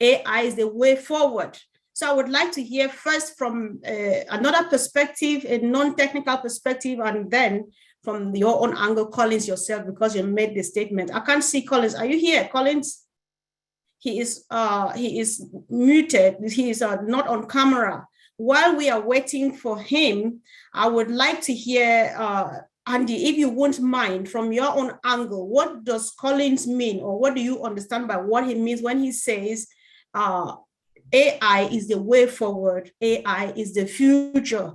AI is the way forward. So I would like to hear first from another perspective, a non-technical perspective, and then from your own angle, Collins, yourself, because you made the statement. I can't see Collins. Are you here, Collins? He is muted. He is not on camera. While we are waiting for him, I would like to hear, Andy, if you won't mind, from your own angle, what does Collins mean, or what do you understand by what he means when he says AI is the way forward, AI is the future?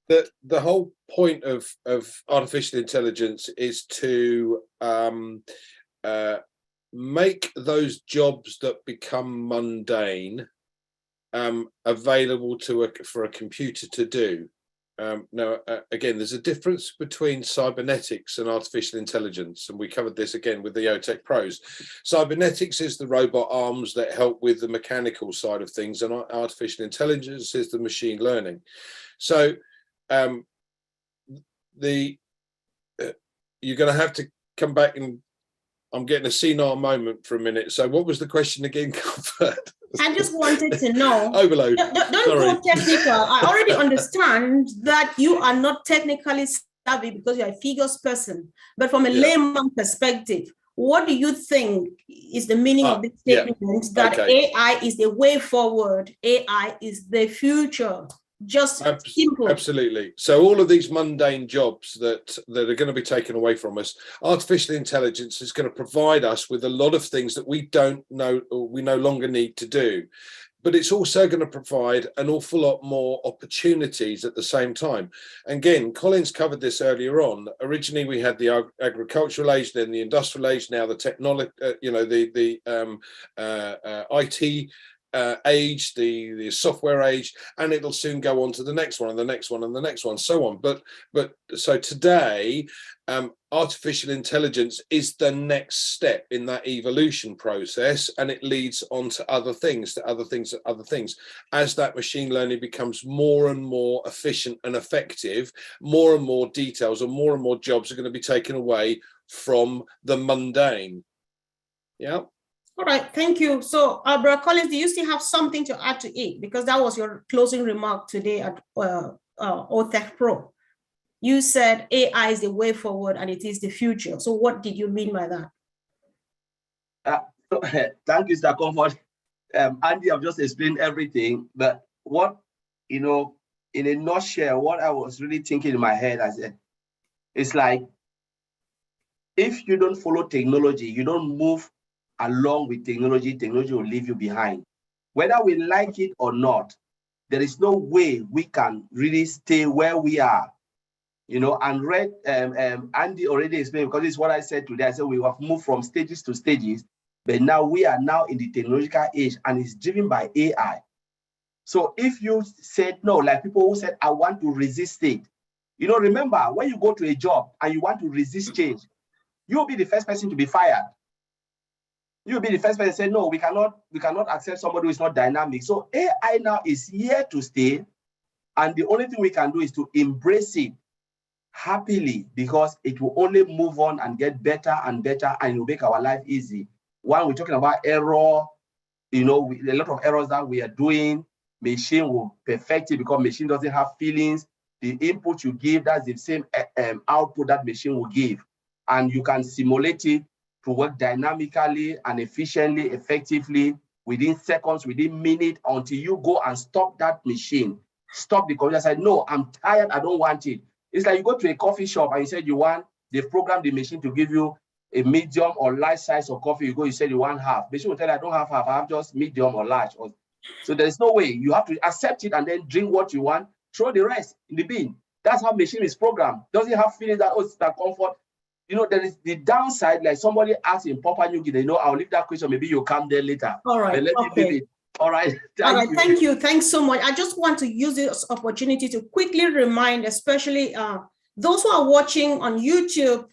The whole point of artificial intelligence is to make those jobs that become mundane available for a computer to do. Now, again, there's a difference between cybernetics and artificial intelligence, and we covered this again with the OTech Pros. Cybernetics is the robot arms that help with the mechanical side of things, and artificial intelligence is the machine learning. So you're going to have to come back, and I'm getting a senile moment for a minute. So what was the question again, Comfort? I just wanted to know. Overload. Don't go technical. I already understand that you are not technically savvy because you're a figures person. But from a layman perspective, what do you think is the meaning of this yeah, statement that okay. AI is the way forward, AI is the future? Just simple. Absolutely. So all of these mundane jobs that are going to be taken away from us, artificial intelligence is going to provide us with a lot of things that we don't know, or we no longer need to do. But it's also going to provide an awful lot more opportunities at the same time. Again, Colin's covered this earlier on. Originally, we had the agricultural age, then the industrial age, now the technology, IT age, the software age, and it'll soon go on to the next one and the next one and the next one, so on. But so today, artificial intelligence is the next step in that evolution process, and it leads on to other things, to other things, to other things. As that machine learning becomes more and more efficient and effective, more and more details and more jobs are going to be taken away from the mundane. Yeah. All right, thank you. So, Brother Collins, do you still have something to add to it? Because that was your closing remark today at OTech Pro. You said AI is the way forward and it is the future. So what did you mean by that? Thank you, Mr. Comfort. Andy, I've just explained everything, but what, in a nutshell, what I was really thinking in my head, I said, it's like, if you don't follow technology, you don't move along with technology, technology will leave you behind. Whether we like it or not, there is no way we can really stay where we are. And Andy already explained, because it's what I said today. I said we have moved from stages to stages, but now we are now in the technological age, and it's driven by AI. So if you said no, like people who said, I want to resist it, remember, when you go to a job and you want to resist change, you'll be the first person to be fired. You'll be the first person to say, no, we cannot accept somebody who is not dynamic. So AI now is here to stay. And the only thing we can do is to embrace it happily, because it will only move on and get better and better, and it will make our life easy. When we're talking about error, a lot of errors that we are doing, machine will perfect it because machine doesn't have feelings. The input you give, that's the same output that machine will give. And you can simulate it to work dynamically and efficiently, effectively, within seconds, within minutes, until you go and stop that machine. Stop the computer, say, no, I'm tired, I don't want it. It's like you go to a coffee shop and you said they've programmed the machine to give you a medium or large size of coffee. You go, you said you want half. Machine will tell you, I don't have half, I have just medium or large. So there's no way. You have to accept it and then drink what you want, throw the rest in the bin. That's how machine is programmed. Doesn't have feelings that, it's that comfort. There is the downside, like somebody asked in Papua New Guinea, I'll leave that question, maybe you'll come there later. All right, but let me leave it. All right. Thank you. Thanks so much. I just want to use this opportunity to quickly remind, especially those who are watching on YouTube,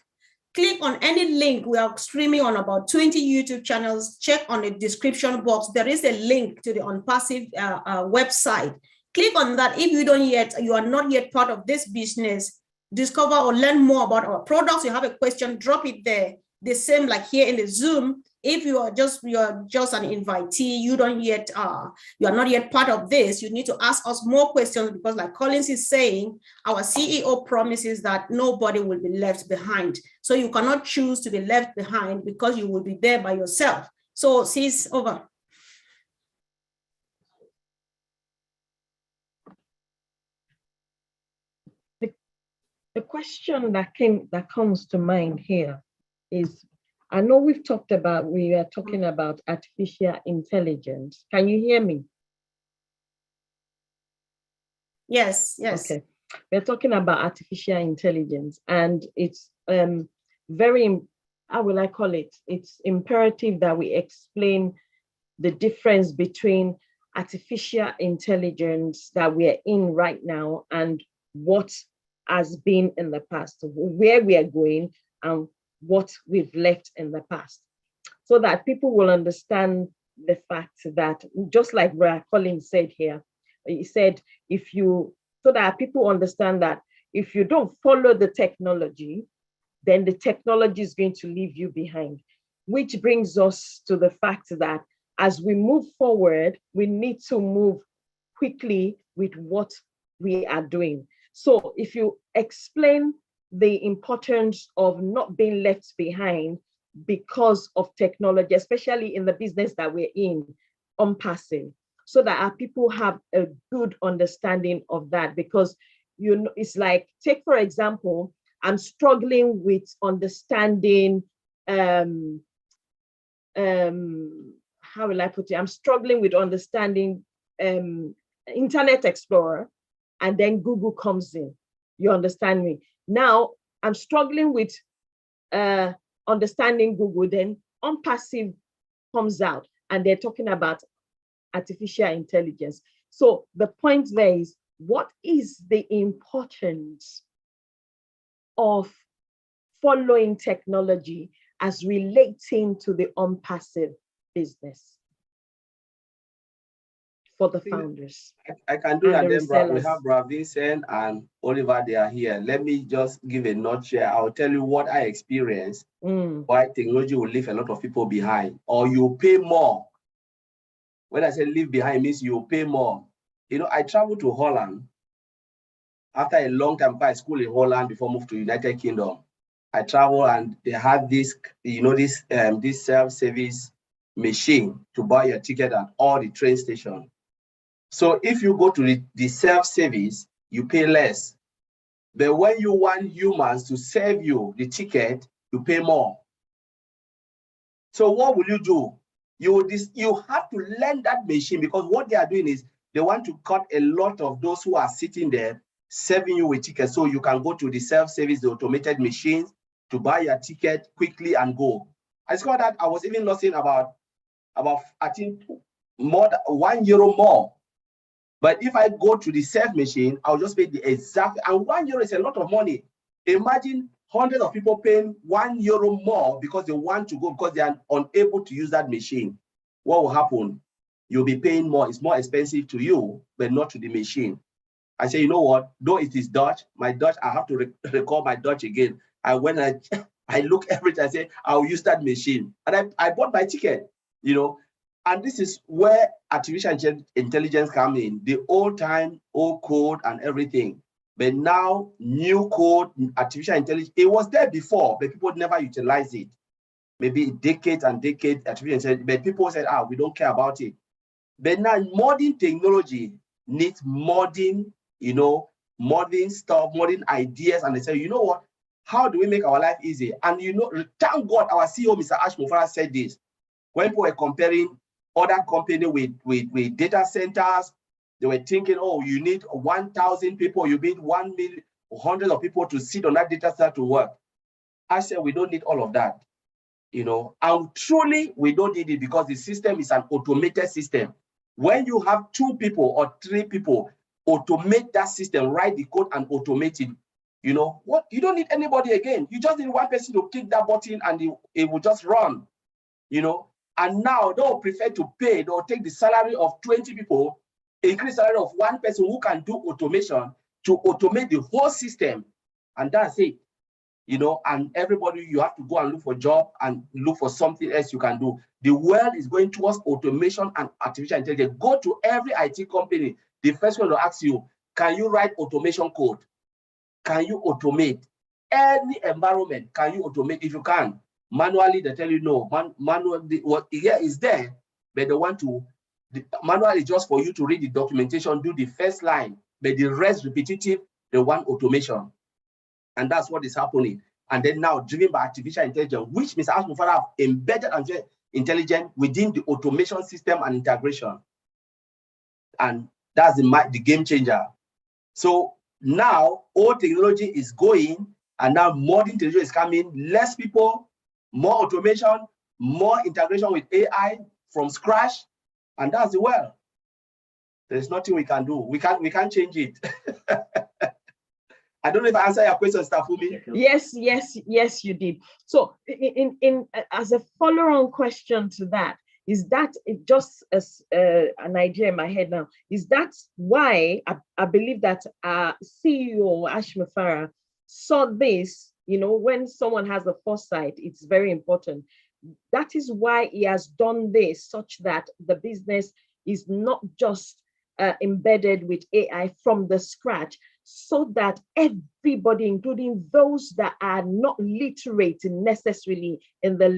click on any link. We are streaming on about 20 YouTube channels. Check on the description box. There is a link to the Unpassive website. Click on that. If you are not yet part of this business, discover or learn more about our products. You have a question, drop it there. The same like here in the Zoom. If you are just an invitee, you are not yet part of this, you need to ask us more questions, because like Collins is saying, our CEO promises that nobody will be left behind. So you cannot choose to be left behind, because you will be there by yourself. So sis, over. The question that comes to mind here is, I know we are talking about artificial intelligence. Can you hear me? Yes. Okay. We're talking about artificial intelligence, and it's how will I call it? It's imperative that we explain the difference between artificial intelligence that we are in right now and what has been in the past, where we are going and what we've left in the past, so that people will understand the fact that, just like Brother Collins said here, he said, so that people understand that if you don't follow the technology, then the technology is going to leave you behind. Which brings us to the fact that as we move forward, we need to move quickly with what we are doing. So if you explain the importance of not being left behind, because of technology, especially in the business that we're in, on passive, so that our people have a good understanding of that. Because you know, it's like, take for example, I'm struggling with understanding how will I put it? I'm struggling with understanding Internet Explorer, and then Google comes in. You understand me? Now I'm struggling with understanding Google, then OnPassive comes out and they're talking about artificial intelligence. So the point there is, what is the importance of following technology as relating to the OnPassive business for the founders? I can do that. And the Then we resellers. have Brother Vincent and Oliver, they are here. Let me just give a nutshell. I'll tell you what I experienced, why technology will leave a lot of people behind, or you pay more. When I say leave behind, it means you pay more. You know, I traveled to Holland after a long time. I school in Holland before I moved to United Kingdom. I traveled and they had this, you know, this self-service machine to buy your ticket at all the train stations. So if you go to the self-service, you pay less. But when you want humans to serve you the ticket, you pay more. So what will you do? You have to learn that machine, because what they are doing is they want to cut a lot of those who are sitting there serving you with tickets. So you can go to the self-service, the automated machines, to buy your ticket quickly and go. I saw that I was even losing about I think more than €1 more. But if I go to the self machine, I'll just pay the exact, and €1 is a lot of money. Imagine hundreds of people paying €1 more because they want to go, because they are unable to use that machine. What will happen? You'll be paying more. It's more expensive to you, but not to the machine. I say, you know what? Though it is Dutch, my Dutch, I have to record my Dutch again. And when I look every time, I say, I'll use that machine. And I bought my ticket, you know. And this is where artificial intelligence comes in, the old time, old code and everything. But now, new code, artificial intelligence, it was there before, but people never utilized it. Maybe decades and decades, artificial intelligence, but people said, we don't care about it. But now, modern technology needs modern, modern stuff, modern ideas. And they say, you know what? How do we make our life easy? And, thank God our CEO, Mr. Ash Mufara, said this. When people were comparing other companies with data centers, they were thinking, oh, you need 1,000 people, you need 1 million, hundreds of people to sit on that data center to work. I said, we don't need all of that, and truly we don't need it, because the system is an automated system. When you have 2 people or 3 people, automate that system, write the code and automate it. You don't need anybody again. You just need one person to click that button and it will just run, And now they'll prefer to pay, they'll take the salary of 20 people, increase the salary of one person who can do automation to automate the whole system. And that's it, and everybody, you have to go and look for a job and look for something else you can do. The world is going towards automation and artificial intelligence. Go to every IT company. The first one will ask you, can you write automation code? Can you automate? Any environment, can you automate? If you can. Manually, they tell you no. Manually, what is there, but they want to. The manual is just for you to read the documentation, do the first line, but the rest repetitive, they want automation. And that's what is happening. And then now, driven by artificial intelligence, which Mr. Asmufara have embedded intelligence within the automation system and integration. And that's the game changer. So now, old technology is going, and now modern technology is coming, less people, more automation, more integration with AI from scratch, and that's the world. There's nothing we can do. We can't change it. I don't know if I answered your question, Stafumi. Yes, you did. So, in as a follow-on question to that, is that just as an idea in my head now? Is that why I believe that CEO Ash Mufara saw this? When someone has a foresight, it's very important. That is why he has done this, such that the business is not just embedded with AI from the scratch, so that everybody, including those that are not literate necessarily in the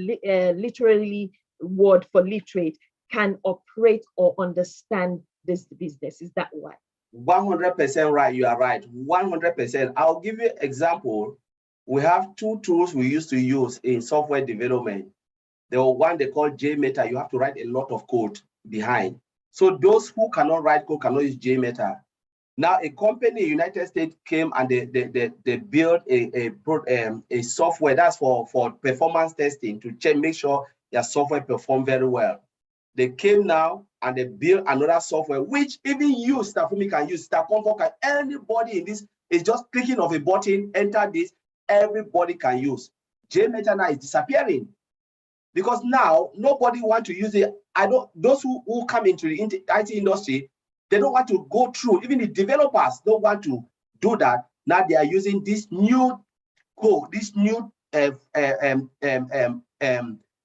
literally word for literate, can operate or understand this business? Is that why? 100% right. You are right. 100%. I'll give you an example. We have two tools we used to use in software development. The one they call JMeter. You have to write a lot of code behind. So those who cannot write code cannot use JMeter. Now, a company in the United States came and they built a software that's for performance testing to check, make sure your software perform very well. They came now and they built another software, which even you, Stafumi, can use. Comfort can, anybody in this is just clicking of a button, enter this, everybody can use. JMeter now is disappearing because now nobody wants to use it. Those who come into the IT industry, they don't want to go through, even the developers don't want to do that. Now they are using this new code, this new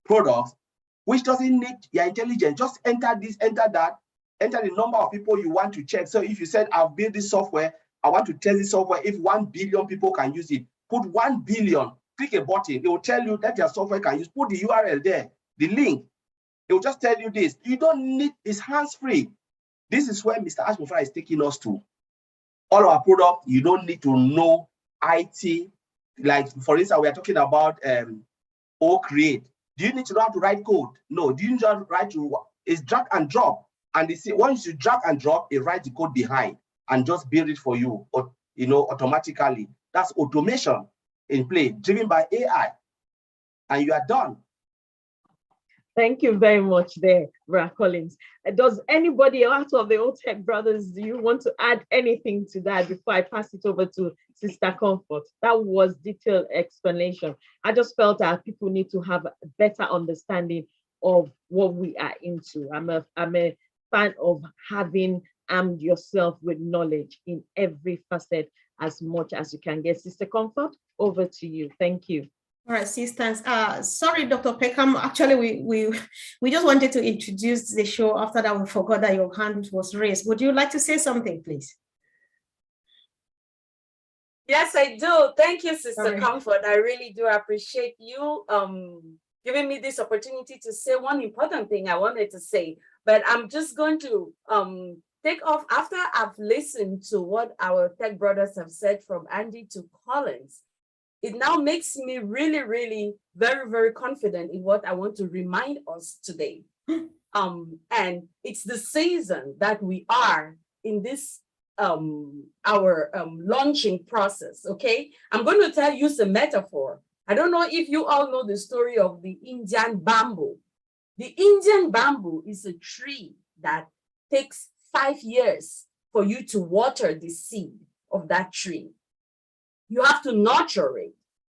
products, which doesn't need your intelligence. Just enter this, enter that, enter the number of people you want to check. So if you said, I've built this software, I want to test this software, if 1 billion people can use it, put 1 billion, click a button, it will tell you that your software can use, put the URL there, the link. It will just tell you this. You don't need, it's hands-free. This is where Mr. Ashmufra is taking us to. All our products, you don't need to know IT. Like, for instance, we are talking about Create. Do you need to know how to write code? No. Do you need to write to, it's drag and drop. And they say, once you drag and drop, it writes the code behind and just build it for you, or, automatically. That's automation in play, driven by AI. And you are done. Thank you very much there, Brad Collins. Does anybody out of the Old Tech Brothers, do you want to add anything to that before I pass it over to Sister Comfort? That was detailed explanation. I just felt that people need to have a better understanding of what we are into. I'm a fan of having armed yourself with knowledge in every facet as much as you can get. Sister Comfort, over to you. Thank you. All right, sisters. Sorry, Dr. Peckham. Actually, we just wanted to introduce the show. After that, we forgot that your hand was raised. Would you like to say something, please? Yes, I do. Thank you, Sister Comfort. I really do appreciate you giving me this opportunity to say one important thing I wanted to say. But I'm just going to take off after I've listened to what our tech brothers have said, from Andy to Collins. It now makes me really, really very, very confident in what I want to remind us today. And it's the season that we are in this, our launching process, okay? I'm going to use a metaphor. I don't know if you all know the story of the Indian bamboo. The Indian bamboo is a tree that takes 5 years for you to water the seed of that tree. You have to nurture it.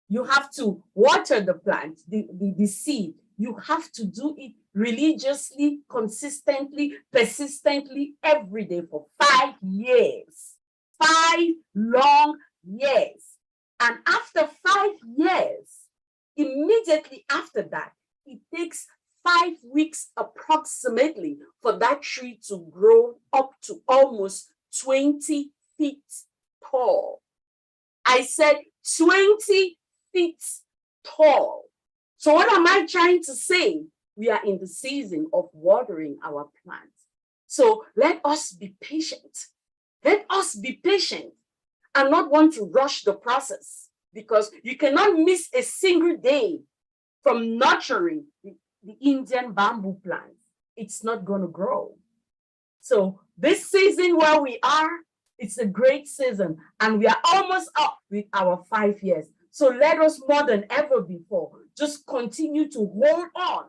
You have to water the plant, the seed. You have to do it religiously, consistently, persistently, every day for 5 years. 5 long years. And after 5 years, immediately after that, it takes 5 weeks approximately for that tree to grow up to almost 20 feet tall. I said 20 feet tall. So what am I trying to say? We are in the season of watering our plants. So let us be patient. Let us be patient and not want to rush the process, because you cannot miss a single day from nurturing the Indian bamboo plant. It's not going to grow. So this season where we are, it's a great season, and we are almost up with our 5 years. So let us, more than ever before, just continue to hold on.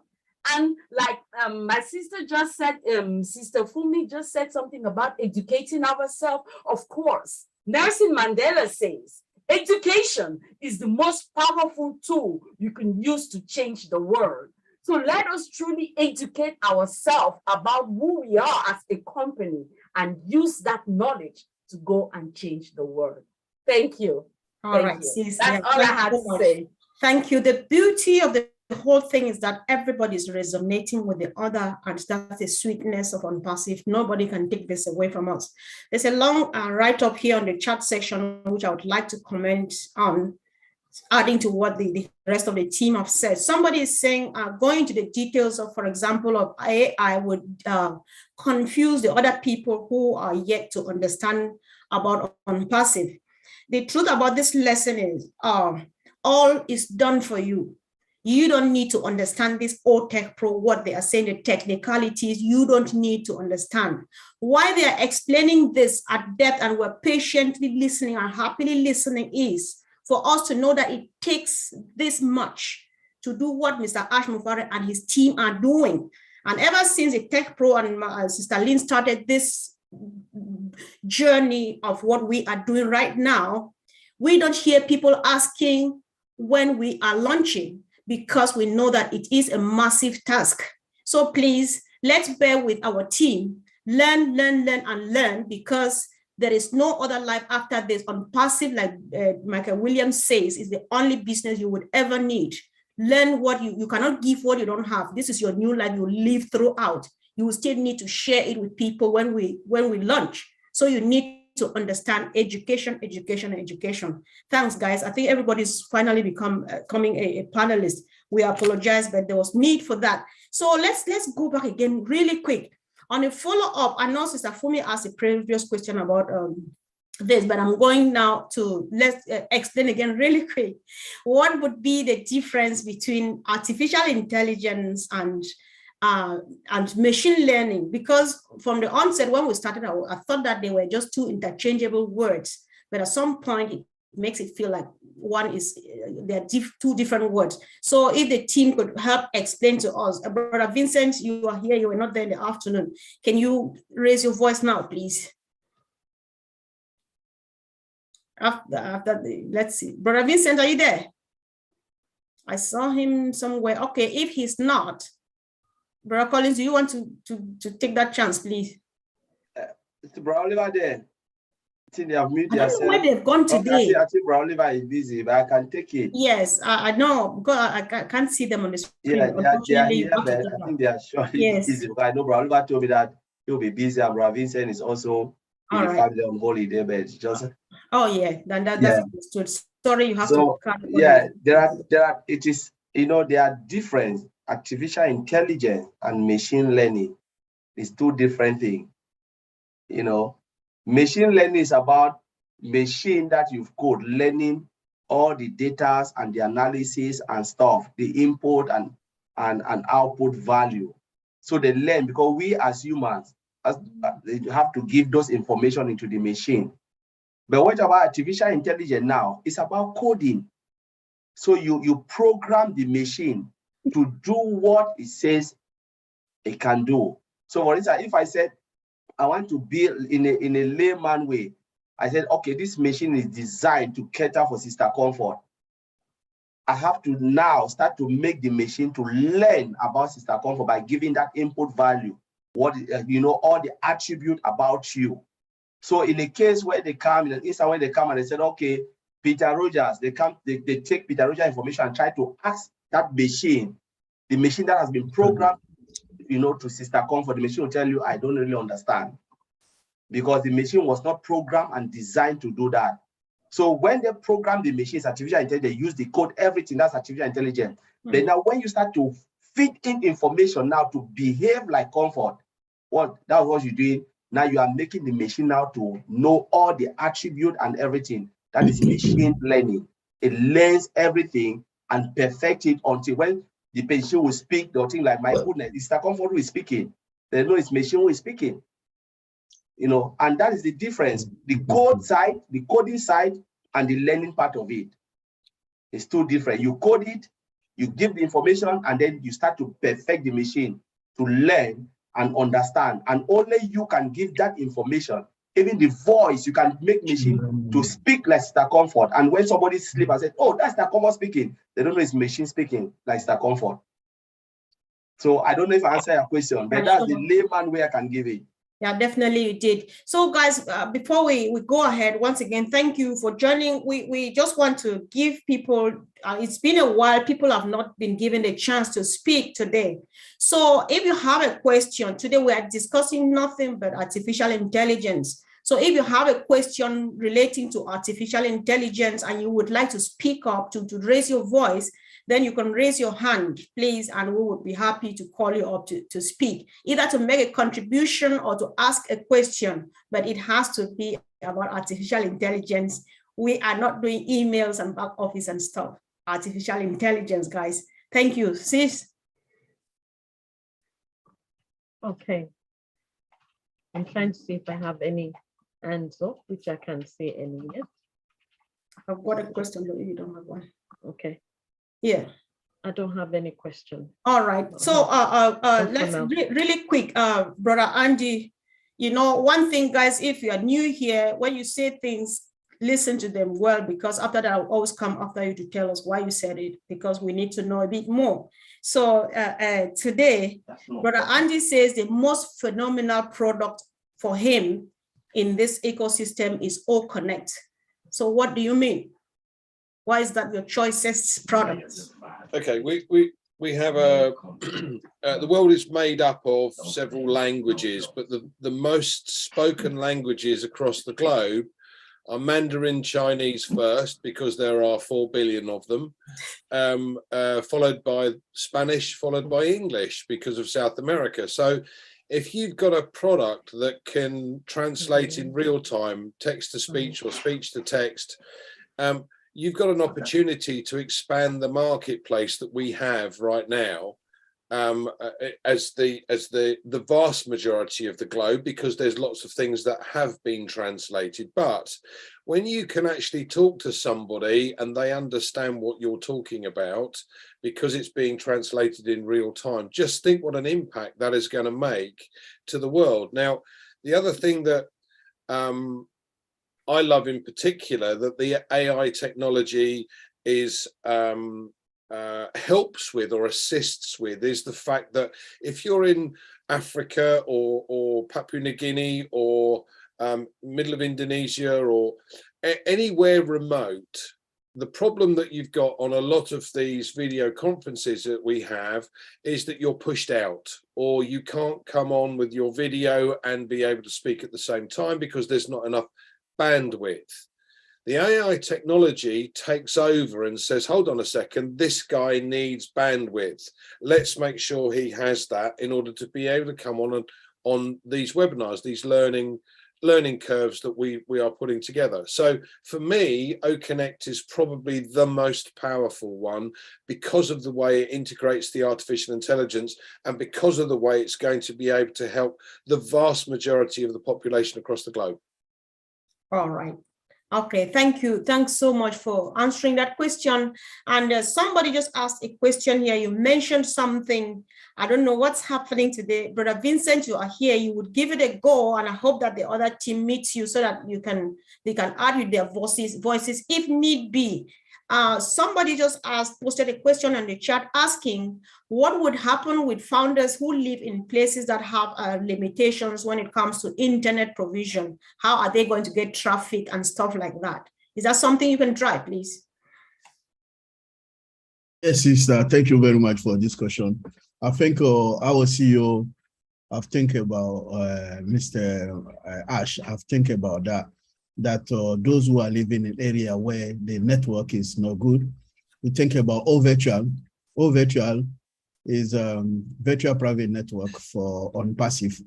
And like my sister just said, Sister Fumi just said something about educating ourselves. Of course, Nelson Mandela says, education is the most powerful tool you can use to change the world. So let us truly educate ourselves about who we are as a company and use that knowledge to go and change the world. Thank you. All right, sis. That's all I had to say. Thank you. The beauty of the whole thing is that everybody's resonating with the other, and that's the sweetness of Unpassive. Nobody can take this away from us. There's a long write-up here on the chat section, which I would like to comment on, adding to what the rest of the team have said. Somebody is saying, going into the details of, for example, of AI would confuse the other people who are yet to understand about Unpassive. The truth about this lesson is, all is done for you. You don't need to understand this OTech Pro, what they are saying, the technicalities, you don't need to understand. Why they are explaining this at depth and we're patiently listening and happily listening is for us to know that it takes this much to do what Mr. Ash Mufare and his team are doing. And ever since the Tech Pro and Sister Lynn started this journey of what we are doing right now, we don't hear people asking when we are launching, because we know that it is a massive task. So please, let's bear with our team, learn, and learn, because there is no other life after this. Unpassive, like Michael Williams says, is the only business you would ever need. Learn what you cannot give what you don't have. This is your new life you live throughout. You will still need to share it with people when we launch. So you need to understand education. Thanks, guys. I think everybody's finally becoming a panelist. We apologize, but there was need for that. So let's go back again really quick. On a follow-up, I know Sister Fumi asked a previous question about this, but I'm going now to let's explain again really quick. What would be the difference between artificial intelligence and machine learning? Because from the onset, when we started, I thought that they were just two interchangeable words, but at some point it makes it feel like they're two different words. So if the team could help explain to us. Brother Vincent, you are here, you were not there in the afternoon. Can you raise your voice now, please? Let's see. Brother Vincent, are you there? I saw him somewhere. Okay, if he's not, Brother Collins, do you want to take that chance, please? Brother Oliver there. I think they have muted I don't know where they've gone today. I think Brother Oliver is busy, but I can take it. Yes, I know, because I can't see them on the screen. Yeah, they are here, but I think they are surely busy. Because I know Brother Oliver told me that he'll be busy, and Brother Vincent is also in the family on holiday, but it's just. Oh yeah, then that's understood. Sorry, you have to. Yeah, it is, there are different. Artificial intelligence and machine learning is two different things. Machine learning is about machine that you've code, learning all the data and the analysis and stuff, the input and output value. So they learn, because we as humans have to give those information into the machine. But what about artificial intelligence now? It's about coding. So you program the machine to do what it says it can do. So for instance, if I said, I want to build in a layman way, I said, okay, this machine is designed to cater for Sister Comfort. I have to now start to make the machine to learn about Sister Comfort by giving that input value, all the attribute about you. So in a case where they come, in an instant when they come and they said, okay, Peter Rogers, they take Peter Rogers information and try to ask that machine, the machine that has been programmed, to Sister Comfort, the machine will tell you, I don't really understand, because the machine was not programmed and designed to do that. So when they program the machines, artificial intelligence, they use the code, everything, that's artificial intelligence. Then now when you start to feed in information now to behave like Comfort, that's what you're doing. Now you are making the machine now to know all the attribute and everything. That is machine learning. It learns everything and perfects it until when the patient will speak, they'll think like, my goodness, it's the Comfort who is speaking. They know it's machine who is speaking. And that is the difference. The code side, the coding side, and the learning part of it is two different. You code it, you give the information, and then you start to perfect the machine to learn and understand. And only you can give that information. Even the voice, you can make machine to speak like Sister Comfort. And when somebody sleep and said, oh, that's Sister Comfort speaking, they don't know it's machine speaking like Sister Comfort. So I don't know if I answer your question, but that's the layman way I can give it. Yeah, definitely you did. So guys, before we go ahead, once again, thank you for joining. We just want to give people, it's been a while, people have not been given the chance to speak today. So if you have a question, today we are discussing nothing but artificial intelligence. So if you have a question relating to artificial intelligence and you would like to speak up, to raise your voice, then you can raise your hand, please, and we would be happy to call you up to speak, either to make a contribution or to ask a question, but it has to be about artificial intelligence. We are not doing emails and back office and stuff. Artificial intelligence, guys. Thank you, sis. Okay. I'm trying to see if I have any hands up, which I can't see any yet. I've got a question, but you don't have one. Okay. Yeah. I don't have any question. All right. So let's really quick, Brother Andy, you know, one thing, guys, if you are new here, when you say things, listen to them well, because after that, I'll always come after you to tell us why you said it, because we need to know a bit more. So today, Brother Andy says the most phenomenal product for him in this ecosystem is O Connect. So what do you mean? Why is that your choicest product? Okay, we have a the world is made up of several languages, but the most spoken languages across the globe are Mandarin Chinese first, because there are 4 billion of them, followed by Spanish, followed by English because of South America. So if you've got a product that can translate in real time, text to speech or speech to text, you've got an opportunity to expand the marketplace that we have right now, as the vast majority of the globe, because there's lots of things that have been translated. But when you can actually talk to somebody and they understand what you're talking about because it's being translated in real time, just think what an impact that is going to make to the world. Now, the other thing that I love in particular that the AI technology is helps with or assists with is the fact that if you're in Africa or Papua New Guinea or middle of Indonesia or anywhere remote, the problem that you've got on a lot of these video conferences that we have is that you're pushed out, or you can't come on with your video and be able to speak at the same time because there's not enough bandwidth. The AI technology takes over and says, hold on a second, this guy needs bandwidth. Let's make sure he has that in order to be able to come on these webinars, these learning curves that we are putting together. So for me, O Connect is probably the most powerful one because of the way it integrates the artificial intelligence and because of the way it's going to be able to help the vast majority of the population across the globe. All right. Okay, thank you. Thanks so much for answering that question. And somebody just asked a question here. You mentioned something. I don't know what's happening today. Brother Vincent, you are here. You would give it a go, and I hope that the other team meets you so that they can add with their voices if need be. Somebody just posted a question on the chat asking what would happen with founders who live in places that have limitations when it comes to internet provision. How are they going to get traffic and stuff like that? Is that something you can try, please? Yes, sister. Thank you very much for this question. I think our CEO, I've think about Mr. Ash, I've think about that those who are living in an area where the network is not good, we think about O-Virtual. O-Virtual is virtual private network for on passive.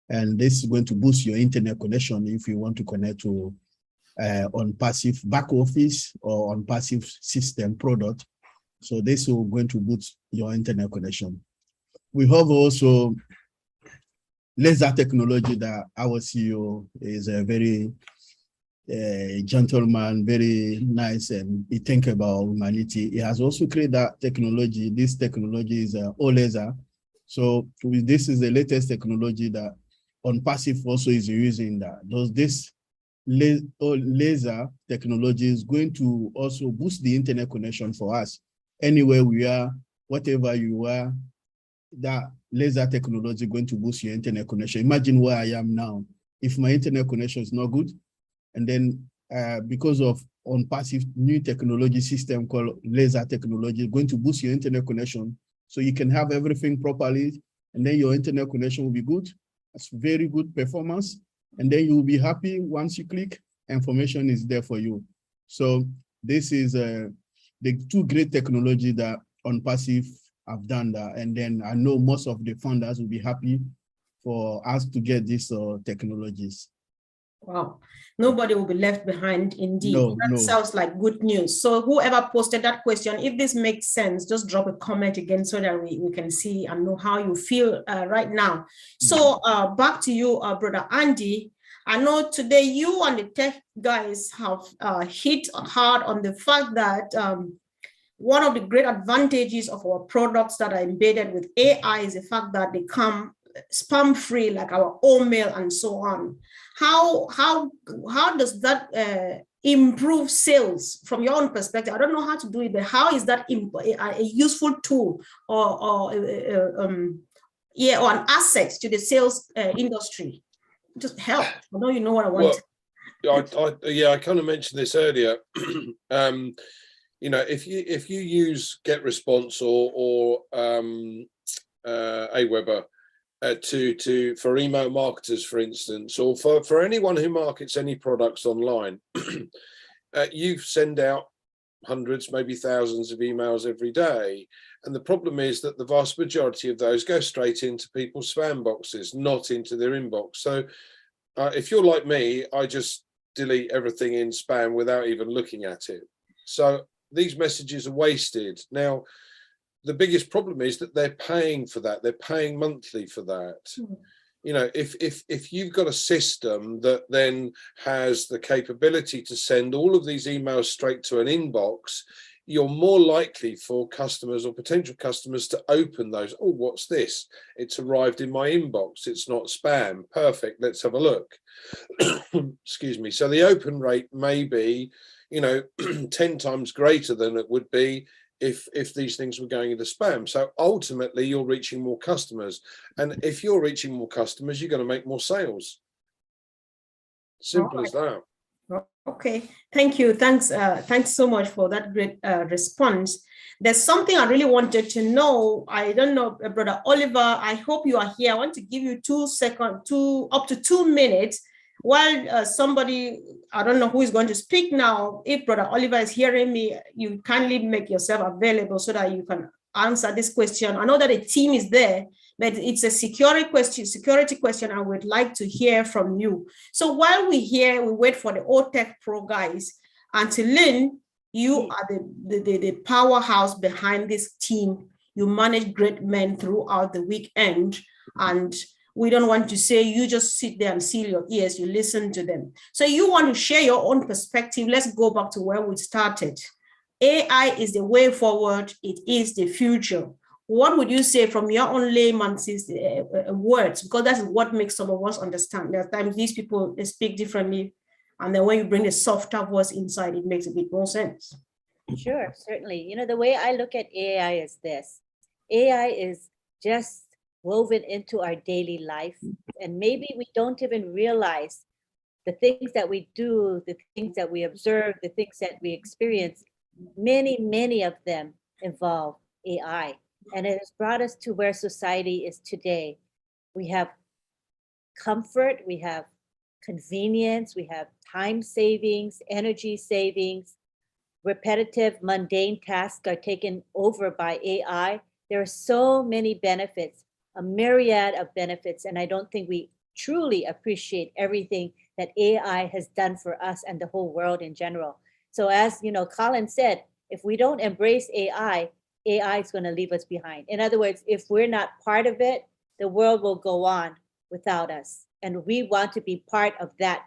And this is going to boost your internet connection if you want to connect to on passive back office or on passive system product. So this will going to boost your internet connection. We have also laser technology that our CEO is a very gentleman, very nice, and he think about humanity. He has also created that technology. This technology is O-laser. So this is the latest technology that on passive also is using that. This laser technology is going to also boost the internet connection for us. Anywhere we are, whatever you are, that laser technology going to boost your internet connection. Imagine where I am now. If my internet connection is not good, and then because of unpassive new technology system called laser technology, going to boost your internet connection so you can have everything properly, and then your internet connection will be good. That's very good performance. And then you will be happy once you click, information is there for you. So this is the two great technology that unpassive have done that. And then I know most of the funders will be happy for us to get these technologies. Wow, nobody will be left behind indeed. No, That sounds like good news. So whoever posted that question, if this makes sense, just drop a comment again so that we can see and know how you feel right now. So back to you, Brother Andy. I know today you and the tech guys have hit hard on the fact that one of the great advantages of our products that are embedded with AI is the fact that they come spam-free, like our mail and so on. How does that improve sales from your own perspective? I don't know how to do it, but how is that a useful tool or an asset to the sales industry? Just help. I know you know what I want. Well, I kind of mentioned this earlier. You know, if you use GetResponse or Aweber for email marketers, for instance, or for anyone who markets any products online, you send out hundreds, maybe thousands of emails every day. And the problem is that the vast majority of those go straight into people's spam boxes, not into their inbox. So if you're like me, I just delete everything in spam without even looking at it. So these messages are wasted. Now, the biggest problem is that they're paying for that. They're paying monthly for that. You know, if you've got a system that then has the capability to send all of these emails straight to an inbox, you're more likely for customers or potential customers to open those. Oh, what's this? It's arrived in my inbox. It's not spam. Perfect. Let's have a look. Excuse me. So the open rate may be, 10 times greater than it would be if these things were going into spam. So ultimately, you're reaching more customers. And if you're reaching more customers, you're going to make more sales. Simple as that. Okay, thank you. Thanks so much for that great response. There's something I really wanted to know. I don't know, Brother Oliver, I hope you are here. I want to give you up to 2 minutes while somebody, I don't know who is going to speak now. If Brother Oliver is hearing me, you kindly make yourself available so that you can answer this question. I know that a team is there, but it's a security question, I would like to hear from you. So while we wait for the OTech Pro guys, and to Lynn, you are the powerhouse behind this team. You manage great men throughout the weekend, and we don't want to say you just sit there and seal your ears, you listen to them. So you want to share your own perspective. Let's go back to where we started. AI is the way forward. It is the future. What would you say from your own layman's words? Because that's what makes some of us understand. There are times these people, they speak differently. And then when you bring the softer voice inside, it makes a bit more sense. Sure, certainly. The way I look at AI is this. AI is just woven into our daily life. And maybe we don't even realize the things that we do, the things that we observe, the things that we experience. Many of them involve AI. And it has brought us to where society is today. We have comfort, we have convenience, we have time savings, energy savings, repetitive, mundane tasks are taken over by AI. There are so many benefits, a myriad of benefits, and I don't think we truly appreciate everything that AI has done for us and the whole world in general. So as Colin said, if we don't embrace AI is going to leave us behind. In other words, if we're not part of it, the world will go on without us. And we want to be part of that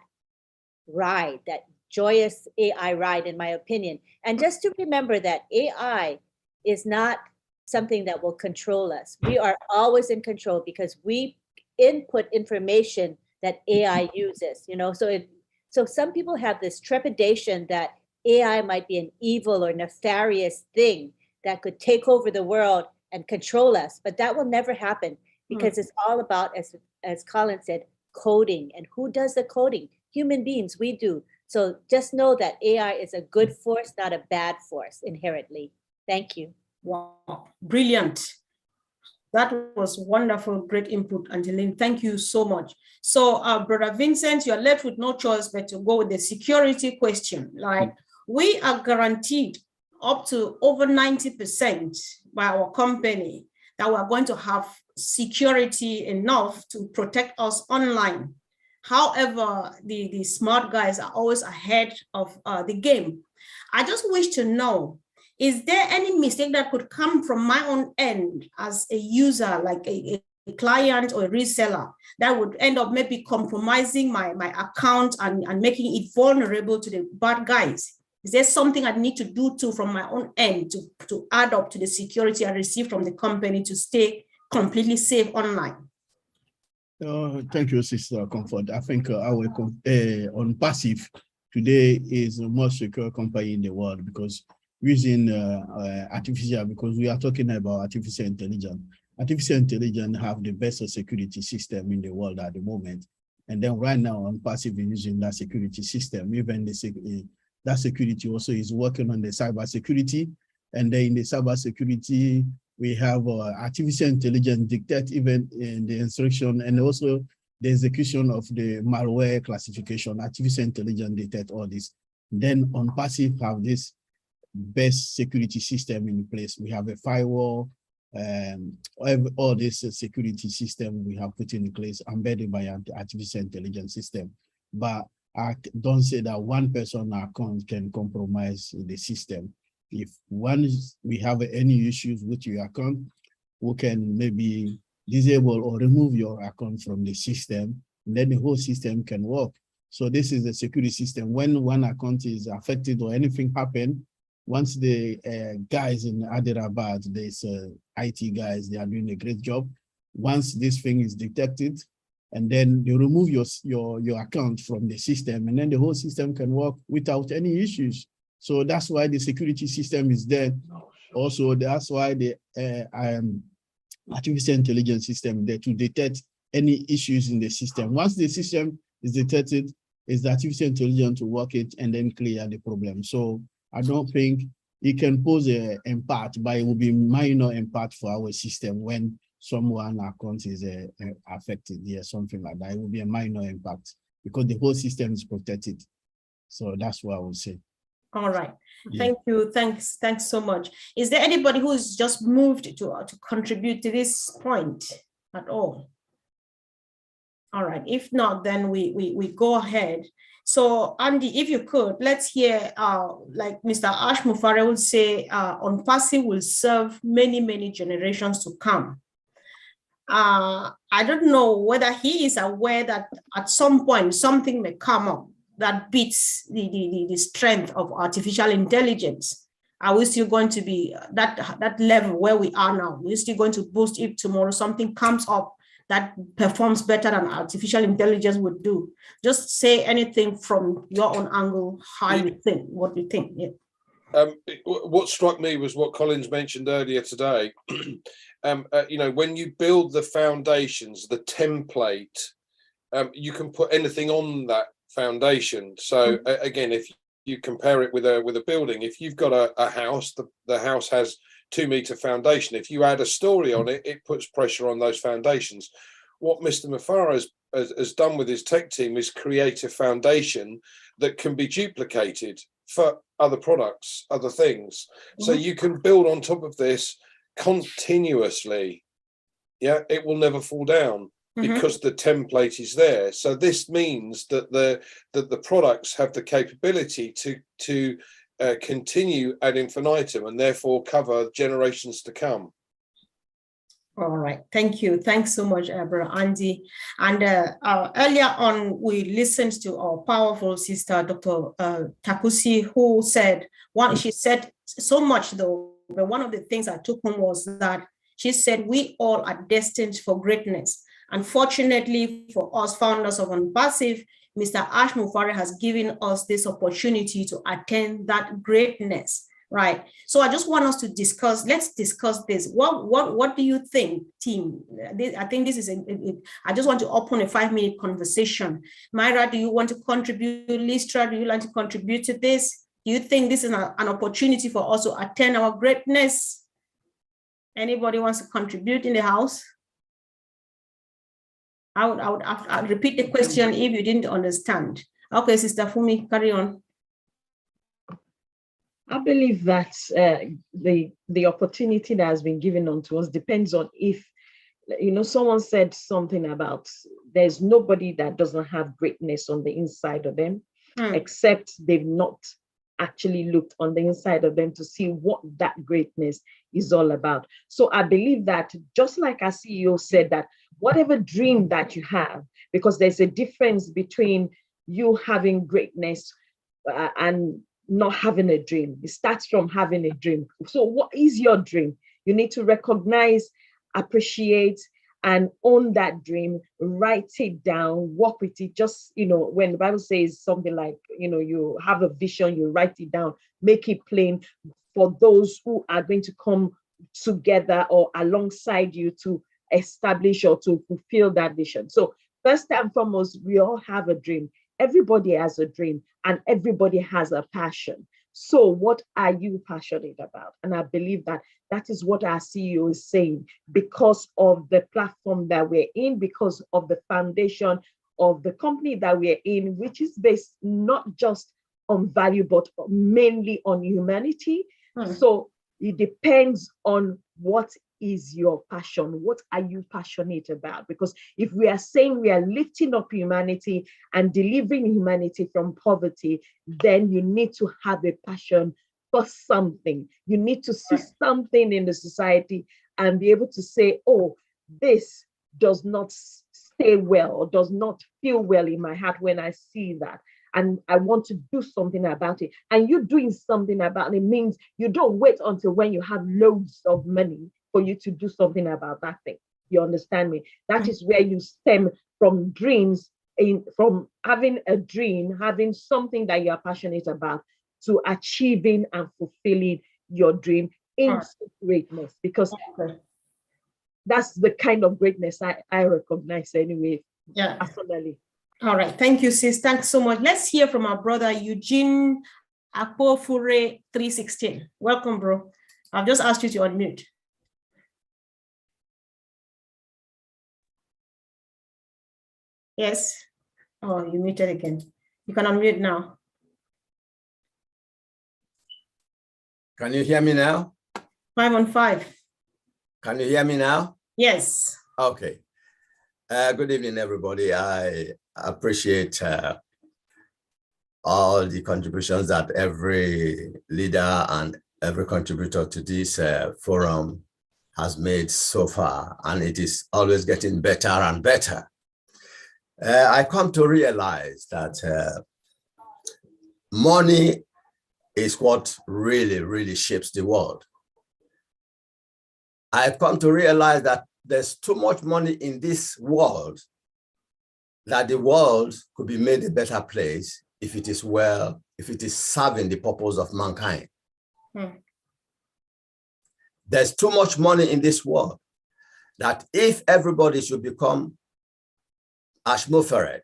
ride, that joyous AI ride, in my opinion. And just to remember that AI is not something that will control us. We are always in control because we input information that AI uses, So some people have this trepidation that AI might be an evil or nefarious thing that could take over the world and control us, but that will never happen because it's all about, as Colin said, coding. And who does the coding? Human beings, we do. So just know that AI is a good force, not a bad force inherently. Thank you. Wow, brilliant. That was wonderful, great input, Angeline. Thank you so much. So, Brother Vincent, you're left with no choice but to go with the security question. Like, we are guaranteed up to over 90% by our company that we're going to have security enough to protect us online. However, the smart guys are always ahead of the game. I just wish to know, is there any mistake that could come from my own end as a user, like a client or a reseller, that would end up maybe compromising my account and making it vulnerable to the bad guys? Is there something I need to do too from my own end to add up to the security I receive from the company to stay completely safe online? Thank you, Sister Comfort. I think our on Passive today is the most secure company in the world because using because we are talking about artificial intelligence. Artificial intelligence have the best security system in the world at the moment. And then right now on Passive using that security system, even that security also is working on the cyber security. And then in the cyber security, we have artificial intelligence dictate even in the instruction and also the execution of the malware classification. Artificial intelligence dictate all this. Then on Passive have this best security system in place. We have a firewall, all this security system we have put in place, embedded by artificial intelligence system. But I don't say that one person account can compromise the system. If we have any issues with your account, we can maybe disable or remove your account from the system, and then the whole system can work. So this is the security system. When one account is affected or anything happen, once the guys in Hyderabad, there's IT guys, they are doing a great job. Once this thing is detected, and then you remove your account from the system, and then the whole system can work without any issues. So that's why the security system is there. Also, that's why the artificial intelligence system is there to detect any issues in the system. Once the system is detected, it's the artificial intelligence to work it and then clear the problem. So I don't think it can pose an impact, but it will be minor impact for our system when someone account is affected, something like that. It will be a minor impact because the whole system is protected. So that's what I would say. All right. Yeah. Thank you. Thanks so much. Is there anybody who's just moved to contribute to this point at all? All right. If not, then we go ahead. So Andy, if you could, let's hear like Mr. Ash Mufare would say, on Passive will serve many generations to come. I don't know whether he is aware that at some point something may come up that beats the strength of artificial intelligence. Are we still going to be that level where we are now? We're still going to boost if tomorrow something comes up that performs better than artificial intelligence would do? Just say anything from your own angle, how you think, what you think. Yeah. What struck me was what Collins mentioned earlier today. When you build the foundations, the template, you can put anything on that foundation. So again, if you compare it with a building, if you've got a house, the house has 2-meter foundation. If you add a story on it, it puts pressure on those foundations. What Mr. Mufare has done with his tech team is create a foundation that can be duplicated for other products, other things. So you can build on top of this continuously. Yeah, it will never fall down because the template is there. So this means that the products have the capability to continue ad infinitum and therefore cover generations to come. All right, thank you. Thanks so much, Brother Andy. And earlier on, we listened to our powerful sister, Dr. Takusi, who said, she said so much though, but one of the things I took home was that she said, we all are destined for greatness. Unfortunately for us founders of Unpassive, Mr. Ash Mufare has given us this opportunity to attain that greatness. Right. So I just want us to discuss, let's discuss this. What do you think, team? I think this is, I just want to open a 5-minute conversation. Myra, do you want to contribute? Listra, do you like to contribute to this? Do you think this is an opportunity for us to attain our greatness? Anybody wants to contribute in the house? I'll repeat the question if you didn't understand. Okay, Sister Fumi, carry on. I believe that the opportunity that has been given unto us depends on if, someone said something about there's nobody that doesn't have greatness on the inside of them, except they've not actually looked on the inside of them to see what that greatness is all about. So I believe that, just like our CEO said, that whatever dream that you have, because there's a difference between you having greatness and not having a dream. It starts from having a dream. So what is your dream? You need to recognize, appreciate, and own that dream, write it down, work with it. Just, when the Bible says something like, you have a vision, you write it down, make it plain for those who are going to come together or alongside you to establish or to fulfill that vision. So first and foremost, we all have a dream. Everybody has a dream and everybody has a passion. So what are you passionate about? And I believe that that is what our CEO is saying, because of the platform that we're in, because of the foundation of the company that we're in, which is based not just on value, but mainly on humanity. So it depends on what is your passion. What are you passionate about? Because if we are saying we are lifting up humanity and delivering humanity from poverty, then you need to have a passion for something. You need to see something in the society and be able to say, oh, this does not stay well or does not feel well in my heart when I see that. And I want to do something about it. And you doing something about it means you don't wait until when you have loads of money for you to do something about that thing. You understand me? That is where you stem from dreams, from having a dream, having something that you're passionate about, to achieving and fulfilling your dream into greatness. Because that's the kind of greatness I recognize anyway, personally. All right, thank you, sis. Thanks so much. Let's hear from our brother Eugene Akpofure 316. Welcome, bro. I've just asked you to unmute. Yes. Oh, you muted again. You can unmute now. Can you hear me now? 5 on 5. Can you hear me now? Yes. Okay. Good evening, everybody. I appreciate all the contributions that every leader and every contributor to this forum has made so far, and it is always getting better and better. I come to realize that money is what really, really shapes the world. I've come to realize that there's too much money in this world, that the world could be made a better place if it is serving the purpose of mankind. There's too much money in this world that if everybody should become Ashmoferet,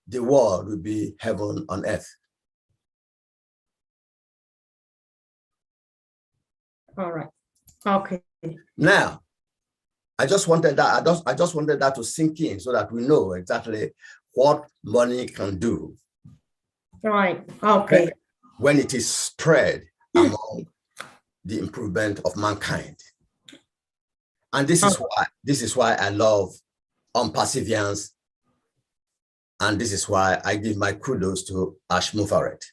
the world would be heaven on earth. All right. Okay. Now, I just wanted that. I just wanted that to sink in so that we know exactly what money can do. Right. Okay. When it is spread among the improvement of mankind. And this is why I love perseverance. And this is why I give my kudos to Ashmoferet.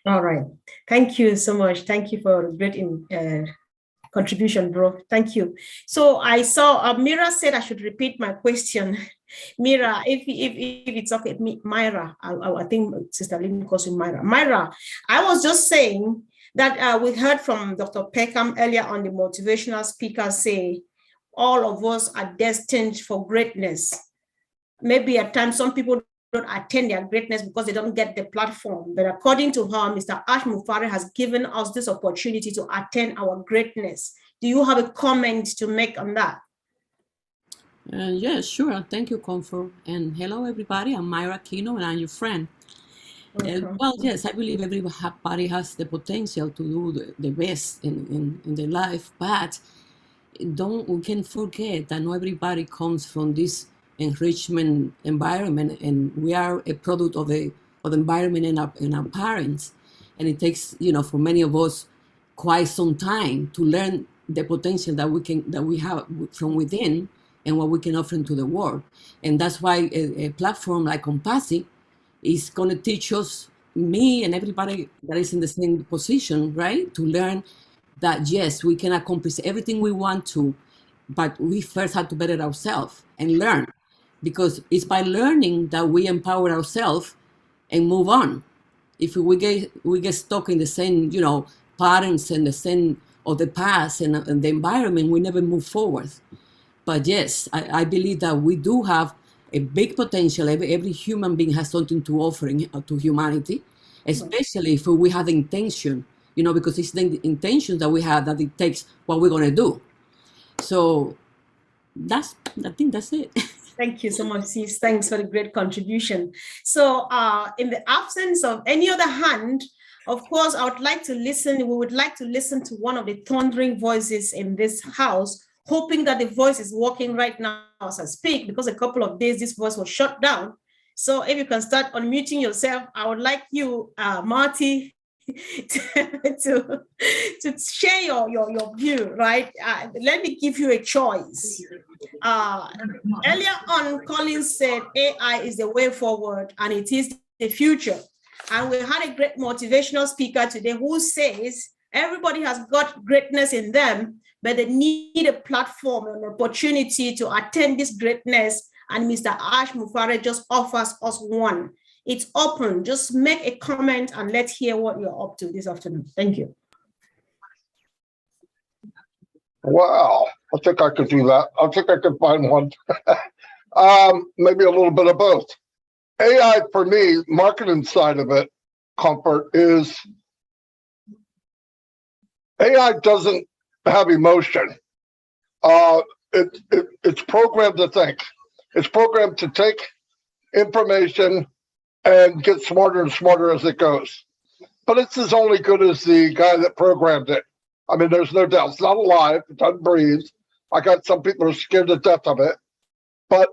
All right. Thank you so much. Thank you for a great contribution, bro. Thank you. So I saw Mira said I should repeat my question. Mira, if it's okay, Myra, I think Sister Lynn calls you Myra. Myra, I was just saying that we heard from Dr. Peckham earlier on, the motivational speaker say, all of us are destined for greatness. Maybe at times some people attain their greatness because they don't get the platform. But according to her, Mr. Ash Mufare has given us this opportunity to attain our greatness. Do you have a comment to make on that? Yeah, sure. Thank you, Comfort. And hello, everybody. I'm Myra Kino, and I'm your friend. Well, yes, I believe everybody has the potential to do the best in their life, but we can't forget that not everybody comes from this enrichment environment, and we are a product of the environment and our parents. And it takes, for many of us, quite some time to learn the potential that we have from within and what we can offer to the world. And that's why a platform like Compassi is going to teach us, me and everybody that is in the same position, right, to learn that yes, we can accomplish everything we want to, but we first have to better ourselves and learn, because it's by learning that we empower ourselves and move on. If we get stuck in the same, patterns and the same of the past and the environment, we never move forward. But yes, I believe that we do have a big potential. Every human being has something to offer to humanity, especially if we have the intention, because it's the intention that we have that it takes what we're going to do. So I think that's it. Thank you so much, sis. Thanks for the great contribution. So in the absence of any other hand, of course, we would like to listen to one of the thundering voices in this house, hoping that the voice is working right now as I speak, because a couple of days this voice was shut down. So if you can start unmuting yourself, I would like you, Marty, to share your view, right? Let me give you a choice. Earlier on, Collins said AI is the way forward and it is the future. And we had a great motivational speaker today who says everybody has got greatness in them, but they need a platform and opportunity to attain this greatness. And Mr. Ash Mufare just offers us one. It's open. Just make a comment and let's hear what you're up to this afternoon. Thank you. Wow, I think I could do that. I think I could find one. Maybe a little bit of both. AI for me, marketing side of it, Comfort, is AI doesn't have emotion. It's programmed to think. It's programmed to take information and get smarter and smarter as it goes. But it's as only good as the guy that programmed it. I mean, there's no doubt. It's not alive. It doesn't breathe. I got some people who are scared to death of it. But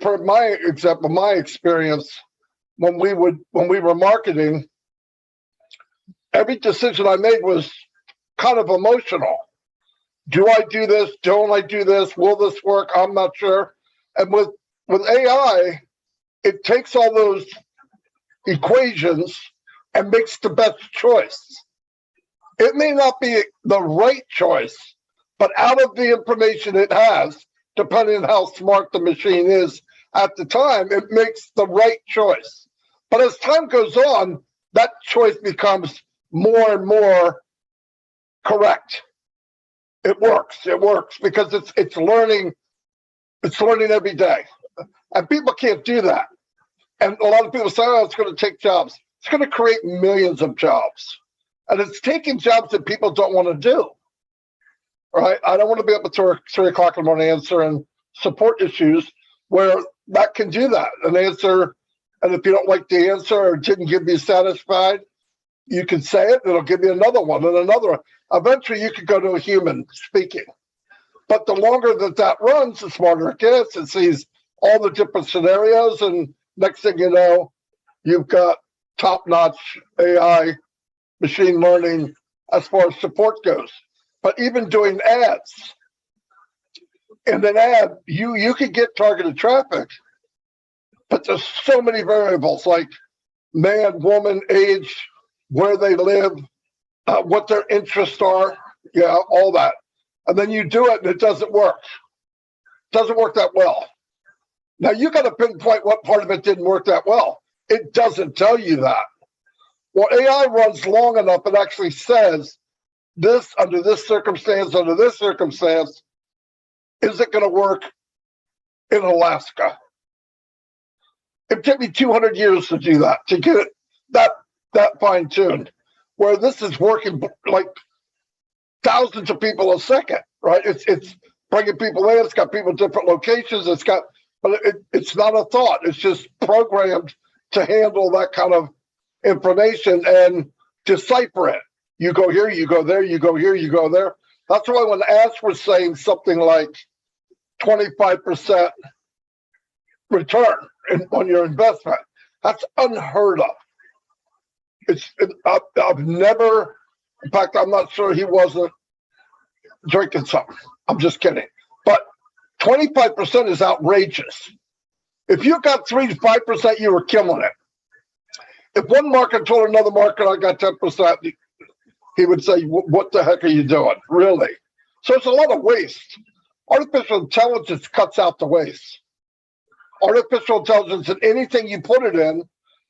for my example, my experience, when we were marketing, every decision I made was kind of emotional. Do I do this? Don't I do this? Will this work? I'm not sure. And with AI, it takes all those equations and makes the best choice. It may not be the right choice, but out of the information it has, depending on how smart the machine is at the time, it makes the right choice. But as time goes on, that choice becomes more and more correct. It works because it's learning every day. And people can't do that. And a lot of people say, oh, it's going to take jobs. It's going to create millions of jobs. And it's taking jobs that people don't want to do. Right? I don't want to be up at 3 o'clock in the morning answering support issues where that can do that. An answer, and if you don't like the answer or didn't give you satisfied, you can say it, and it'll give you another one and another one. Eventually, you could go to a human speaking. But the longer that runs, the smarter it gets. It sees all the different scenarios, and next thing you know, you've got top-notch AI machine learning as far as support goes. But even doing ads, in an ad, you could get targeted traffic, but there's so many variables like man, woman, age, where they live, what their interests are, all that. And then you do it and it doesn't work. It doesn't work that well. Now you got to pinpoint what part of it didn't work that well. It doesn't tell you that. Well, AI runs long enough, it actually says this under this circumstance, is it going to work in Alaska? It took me 200 years to do that, to get it that fine tuned. Where this is working like thousands of people a second, right? It's bringing people in. It's got people in different locations. But it's not a thought. It's just programmed to handle that kind of information and decipher it. You go here, you go there, you go here, you go there. That's why when Ash was saying something like 25% return on your investment, that's unheard of. I've never, in fact, I'm not sure he wasn't drinking something. I'm just kidding. But 25% is outrageous. If you got 3 to 5%, you were killing it. If one market told another market I got 10%, he would say, what the heck are you doing? Really? So it's a lot of waste. Artificial intelligence cuts out the waste. Artificial intelligence and anything you put it in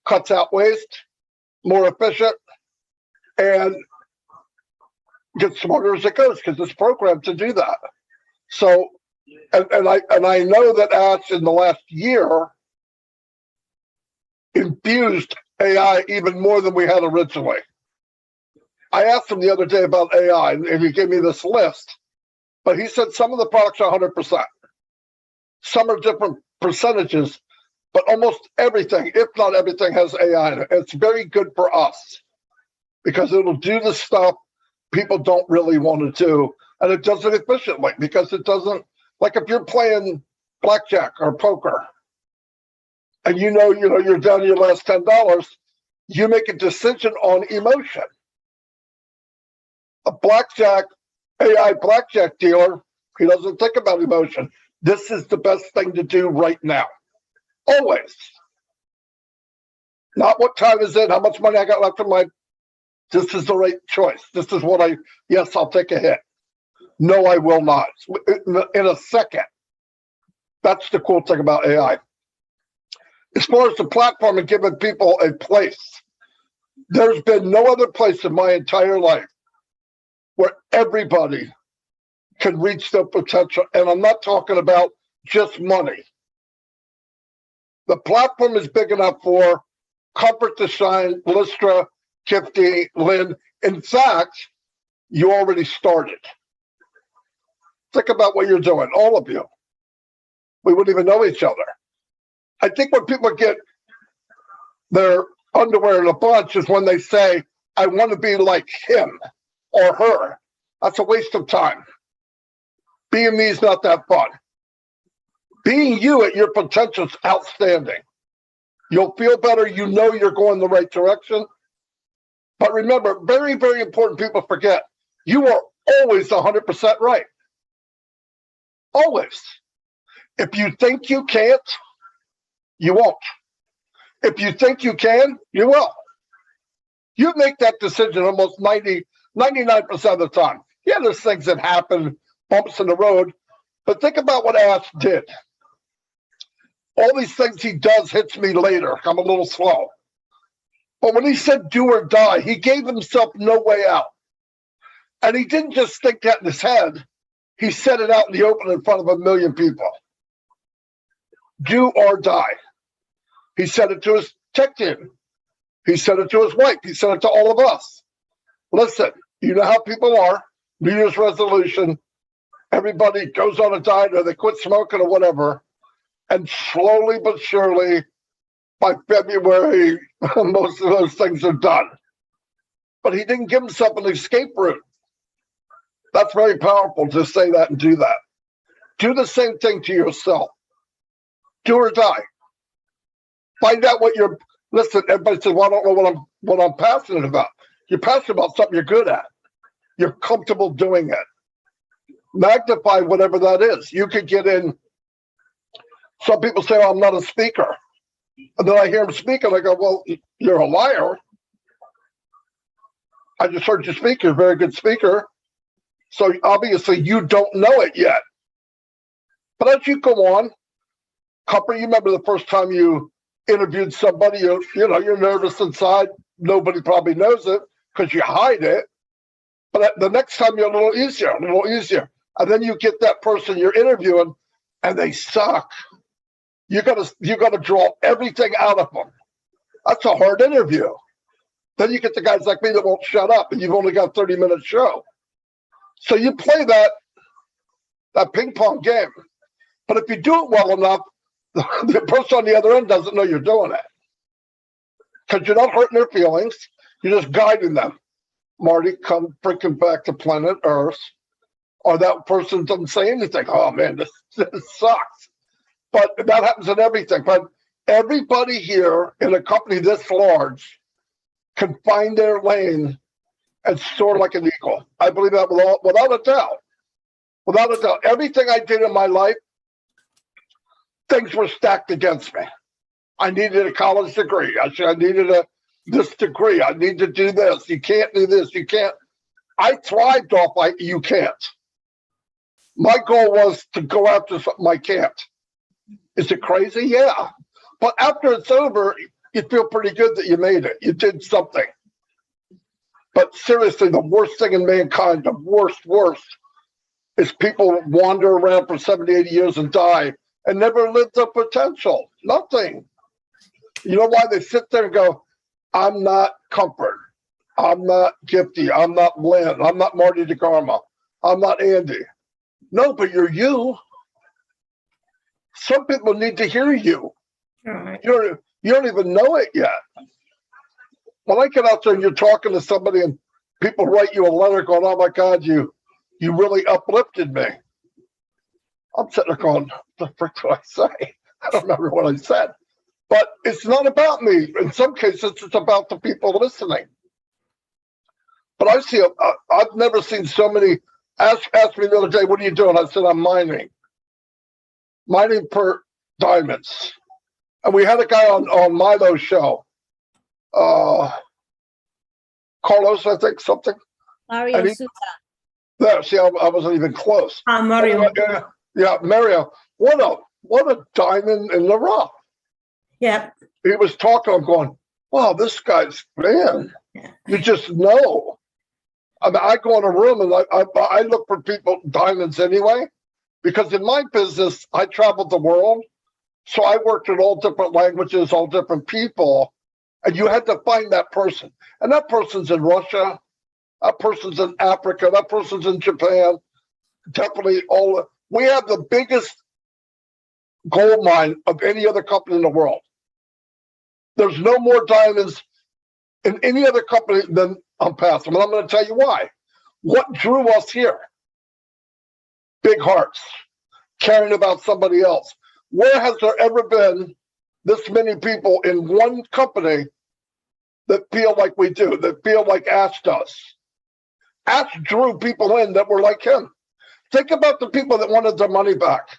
cuts out waste, more efficient, and gets smarter as it goes because it's programmed to do that. So, and I know that Ash in the last year infused AI even more than we had originally. I asked him the other day about AI, and he gave me this list, but he said some of the products are 100%. Some are different percentages, but almost everything, if not everything, has AI in it. It's very good for us because it'll do the stuff people don't really want to do, and it does it efficiently because it doesn't, like if you're playing blackjack or poker, and you know you're down to your last $10, you make a decision on emotion. A AI blackjack dealer, he doesn't think about emotion. This is the best thing to do right now. Always. Not what time is it, how much money I got left in my, this is the right choice. This is what yes, I'll take a hit. No, I will not. In a second. That's the cool thing about AI. As far as the platform and giving people a place, there's been no other place in my entire life where everybody can reach their potential. And I'm not talking about just money. The platform is big enough for Comfort to Shine, Lystra, Kifty, Lynn. In fact, you already started. Think about what you're doing, all of you. We wouldn't even know each other. I think when people get their underwear in a bunch is when they say, I want to be like him or her. That's a waste of time. Being me is not that fun. Being you at your potential is outstanding. You'll feel better. You know you're going the right direction. But remember, very, very important, people forget, you are always 100% right. Always. If you think you can't, you won't. If you think you can, you will. You make that decision almost 99% of the time. Yeah, there's things that happen, bumps in the road, but think about what Ash did. All these things he does hits me later. I'm a little slow. But when he said do or die, he gave himself no way out. And he didn't just think that in his head. He said it out in the open in front of 1 million people. Do or die. He said it to his tech team. He said it to his wife. He said it to all of us. Listen, you know how people are. New Year's resolution. Everybody goes on a diet or they quit smoking or whatever. And slowly but surely, by February, most of those things are done. But he didn't give himself an escape route. That's very powerful to say that and do that. Do the same thing to yourself. Do or die. Find out what you're, listen, everybody says, well, I don't know what I'm passionate about. You're passionate about something you're good at. You're comfortable doing it. Magnify whatever that is. You could get in, some people say, oh, I'm not a speaker. And then I hear them speak and I go, well, you're a liar. I just heard you speak. You're a very good speaker. So obviously you don't know it yet. But as you go on, Copper, you remember the first time you interviewed somebody, you're nervous inside. Nobody probably knows it because you hide it. But the next time you're a little easier. And then you get that person you're interviewing and they suck. You gotta draw everything out of them. That's a hard interview. Then you get the guys like me that won't shut up, and you've only got a 30-minute show. So you play that ping pong game. But if you do it well enough, the person on the other end doesn't know you're doing it. Because you're not hurting their feelings. You're just guiding them. Marty, come freaking back to planet Earth. Or that person doesn't say anything. Oh, man, this sucks. But that happens in everything. But everybody here in a company this large can find their lane and soar like an eagle. I believe that without a doubt. Without a doubt. Everything I did in my life, things were stacked against me. I needed a college degree. I needed this degree. I need to do this. You can't do this. You can't. I thrived off you can't. My goal was to go after something I can't. Is it crazy? Yeah. But after it's over, you feel pretty good that you made it. You did something. But seriously, the worst thing in mankind, the worst, is people wander around for 70, 80 years and die and never live their potential. Nothing. You know why? They sit there and go, I'm not Comfort. I'm not Gifty. I'm not Lynn. I'm not Marty DeGarma. I'm not Andy. No, but you're you. Some people need to hear you. Right. You don't even know it yet. When I get out there and you're talking to somebody and people write you a letter going, oh my God, you really uplifted me. I'm sitting there going, what the frick do I say? I don't remember what I said. But it's not about me. In some cases, it's about the people listening. But I've never seen so many ask me the other day, what are you doing? I said, I'm mining per diamonds. And we had a guy on Milo's show, Carlos, I think, something. Mario Sousa. There, see, I wasn't even close. Mario. Yeah, Mario. What a diamond in the rough. Yeah. He was talking, I'm going, wow, this guy's, man, you just know. I mean, I go in a room and I look for people, diamonds anyway, because in my business, I traveled the world. So I worked in all different languages, all different people, and you had to find that person. And that person's in Russia, that person's in Africa, that person's in Japan, definitely we have the biggest gold mine of any other company in the world. There's no more diamonds in any other company than Unpassed. And I'm going to tell you why. What drew us here? Big hearts, caring about somebody else. Where has there ever been this many people in one company that feel like we do, that feel like Ash does? Ash drew people in that were like him. Think about the people that wanted their money back.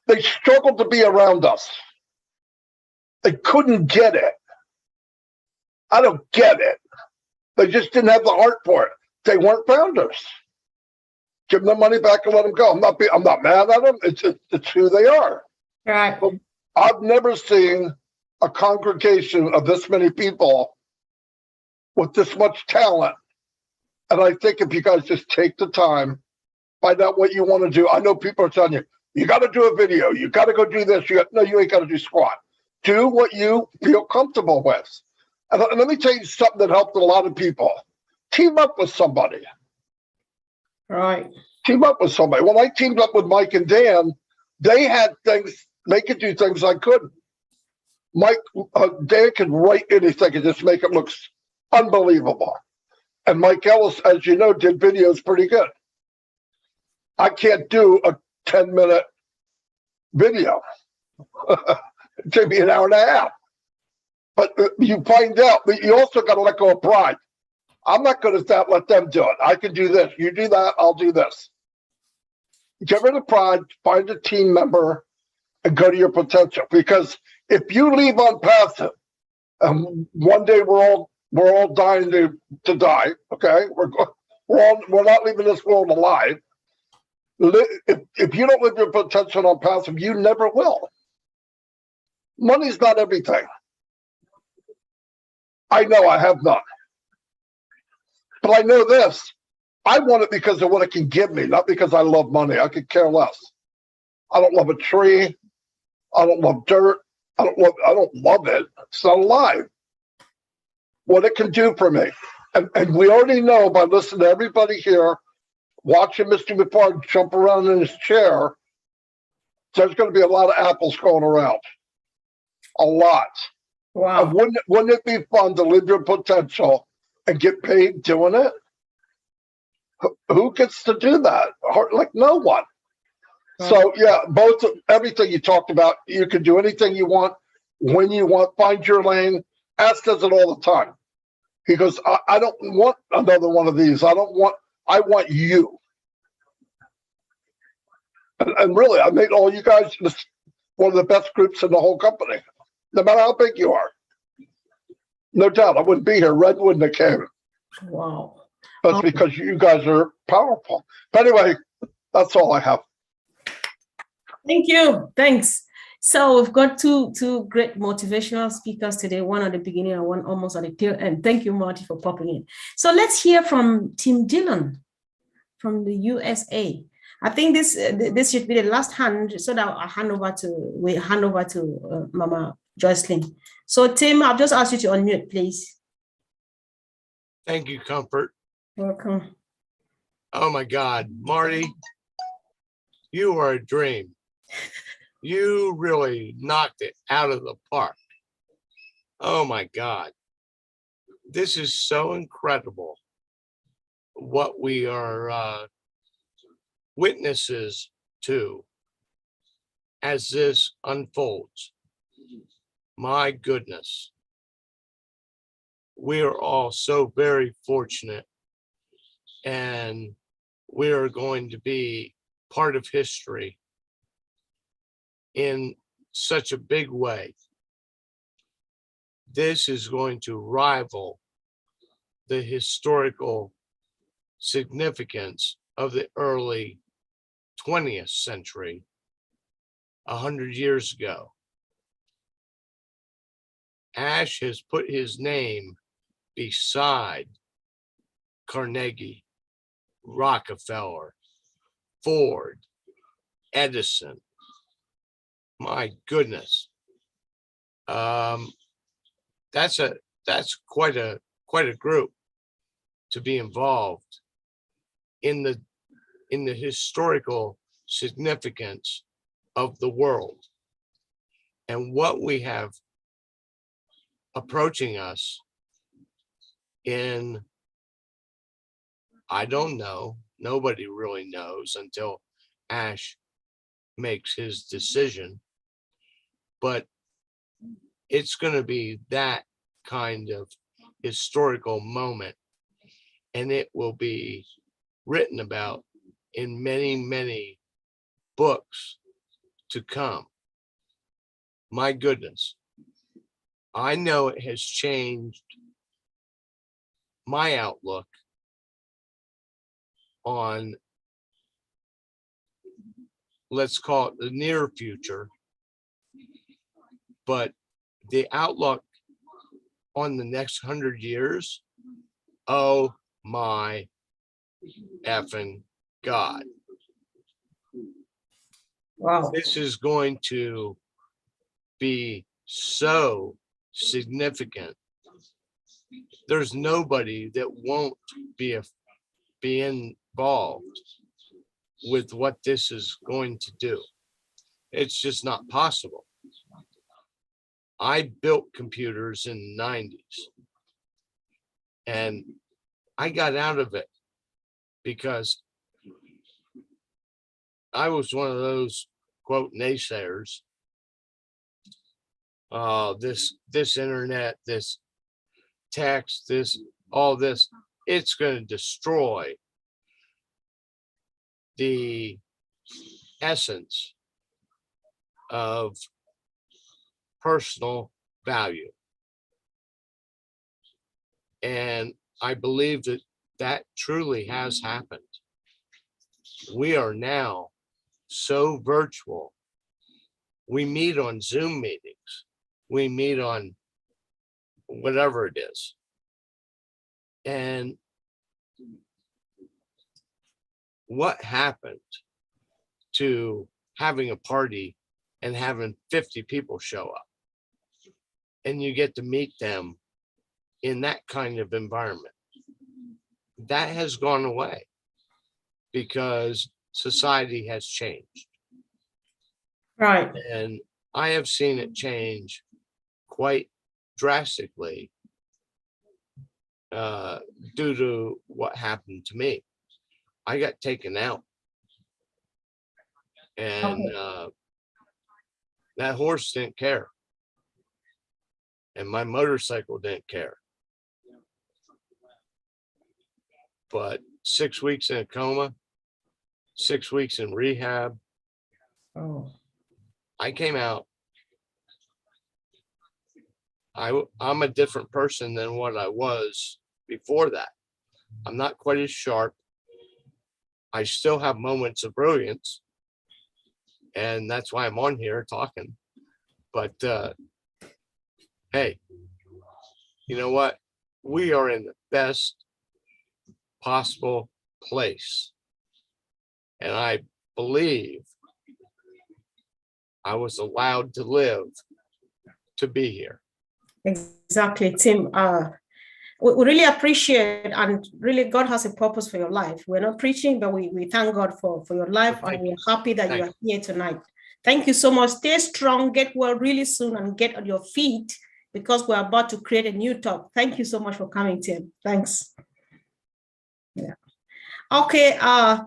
They struggled to be around us. They couldn't get it. I don't get it. They just didn't have the heart for it. They weren't founders. Give them the money back and let them go. I'm not mad at them. It's who they are. Right. But I've never seen a congregation of this many people with this much talent. And I think if you guys just take the time, find out what you want to do. I know people are telling you, you got to do a video. You got to go do this. No, you ain't got to do squat. Do what you feel comfortable with. And let me tell you something that helped a lot of people. Team up with somebody. Right. Team up with somebody. When I teamed up with Mike and Dan, they had things, they could do things I couldn't. Dan could write anything and just make it look unbelievable. And Mike Ellis, as you know, did videos pretty good. I can't do a 10-minute video. It took me an hour and a half. But you find out, but you also got to let go of pride. I'm not good at that. Let them do it. I can do this. You do that. I'll do this. Get rid of pride. Find a team member and go to your potential. Because if you leave Unpassive, one day we're all dying to die. Okay, we're not leaving this world alive. If you don't live your potential on Unpassive, you never will. Money's not everything. I know I have none. But I know this. I want it because of what it can give me, not because I love money. I could care less. I don't love a tree. I don't love dirt. I don't love it. It's not alive. What it can do for me. And we already know by listening to everybody here, watching Mr. McFarland jump around in his chair, there's going to be a lot of apples going around. A lot. Wow. And wouldn't it be fun to live your potential and get paid doing it? Who gets to do that? Like no one. So yeah, everything you talked about, you can do anything you want, when you want, find your lane. Ash does it all the time. He goes, I don't want another one of these. I want you. And really, I made all you guys one of the best groups in the whole company, no matter how big you are. No doubt, I wouldn't be here. Red wouldn't have came. Wow. That's because you guys are powerful. But anyway, that's all I have. Thank you. Thanks. So we've got two great motivational speakers today, one at the beginning and one almost at the tail end. Thank you, Marty, for popping in. So let's hear from Tim Dillon from the USA. I think this should be the last hand, so that we hand over to Mama Jocelyn. So Tim, I've just asked you to unmute, please. Thank you, Comfort. Welcome. Oh my God, Marty, you are a dream. You really knocked it out of the park. Oh my God. This is so incredible what we are witnesses to as this unfolds. My goodness. We are all so very fortunate, and we are going to be part of history in such a big way. This is going to rival the historical significance of the early 20th century, 100 years ago. Ash has put his name beside Carnegie, Rockefeller, Ford, Edison. My goodness. That's quite a group to be involved in the historical significance of the world and what we have approaching us in, I don't know, nobody really knows until Ash makes his decision, but it's going to be that kind of historical moment, and it will be written about in many, many books to come. My goodness. I know it has changed my outlook on, let's call it the near future, but the outlook on the next 100 years, oh my effing God. Wow. This is going to be so significant. There's nobody that won't be involved with what this is going to do. It's just not possible. I built computers in the 90s, and I got out of it because I was one of those, quote, naysayers. This internet, this text, all this, it's going to destroy the essence of personal value. And I believe that truly has happened. We are now so virtual. We meet on Zoom meetings. We meet on whatever it is. And what happened to having a party and having 50 people show up. And you get to meet them in that kind of environment. That has gone away because society has changed. Right. And I have seen it change quite drastically due to what happened to me. I got taken out. And that horse didn't care. And my motorcycle didn't care. But 6 weeks in a coma, 6 weeks in rehab. Oh. I came out. I'm a different person than what I was before that. I'm not quite as sharp. I still have moments of brilliance. And that's why I'm on here talking. But hey, you know what? We are in the best possible place. And I believe I was allowed to live to be here. Exactly, Tim. We really appreciate, and really God has a purpose for your life. We're not preaching, but we thank God for your life, and we're happy that you are here tonight. Thank you so much. Stay strong, get well really soon, and get on your feet, because we're about to create a new talk. Thank you so much for coming, Tim. Thanks. Yeah. Okay,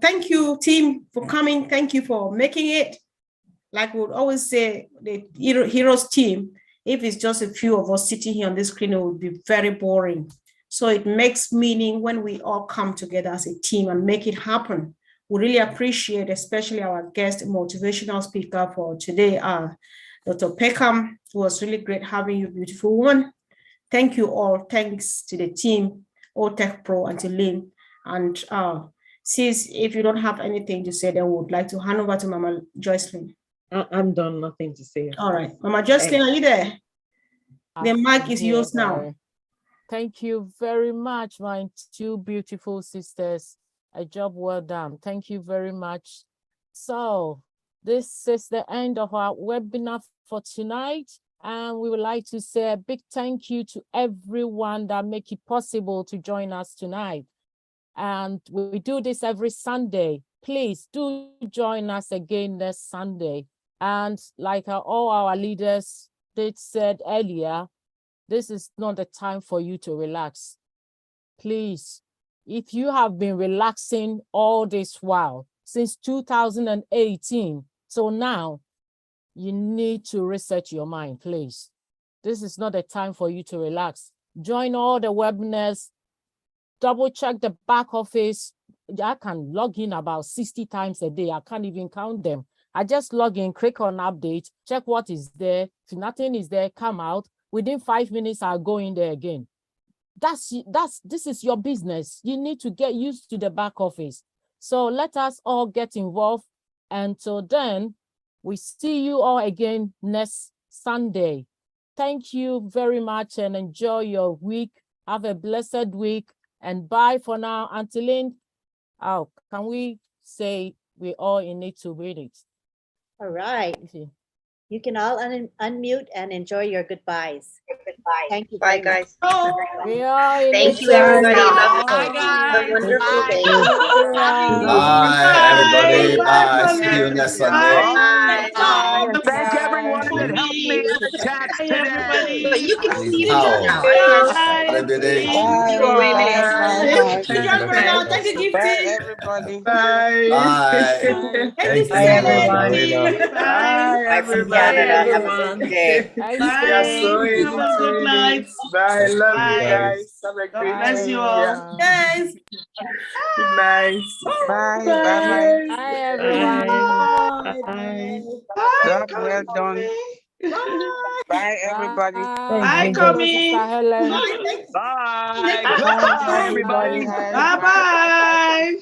thank you, team, for coming. Thank you for making it. Like we would always say, the Heroes team, if it's just a few of us sitting here on this screen, it would be very boring. So it makes meaning when we all come together as a team and make it happen. We really appreciate, especially our guest motivational speaker for today, Dr. Peckham. It was really great having you, beautiful woman. Thank you all. Thanks to the team, OTech Pro, and to Lynn. And sis, if you don't have anything to say, then we would like to hand over to Mama Joycelyn. I'm done, nothing to say. All right, Mama Joycelyn, are you there? The mic is yours now. Thank you very much, my two beautiful sisters. A job well done. Thank you very much. So this is the end of our webinar for tonight. And we would like to say a big thank you to everyone that make it possible to join us tonight. And we do this every Sunday. Please do join us again next Sunday. And like all our leaders did said earlier, this is not the time for you to relax. Please, if you have been relaxing all this while, since 2018, so now you need to reset your mind, please. This is not the time for you to relax. Join all the webinars, double check the back office. I can log in about 60 times a day. I can't even count them. I just log in, click on update, check what is there. If nothing is there, come out. Within 5 minutes, I'll go in there again. This is your business. You need to get used to the back office. So let us all get involved. Until then, we see you all again next Sunday. Thank you very much and enjoy your week. Have a blessed week and bye for now. Until then, can we say we all need to read it? All right. You can all unmute and enjoy your goodbyes. Goodbye. Thank you. Bye, guys. We are in Thank you, everybody. Love you. Bye, guys. Have a wonderful day. Bye, everybody. Bye. See you next Sunday. Thank everyone that helped me in the chat today. But you can see me Ciao. now. I can't. Thank you, Gifty. Bye, everybody. Bye. Bye. Thank you, Bye, everyone. Bye, everybody. Have a good day. We are so in Good night. Bye. Love you Bye. guys. Have a God great bless day. you all. Yeah. Guys. Good night. Bye. Bye. Bye, everyone. Bye. Job well done. Bye, everybody. Bye, Comi. Bye. Goodbye, everybody. Bye-bye.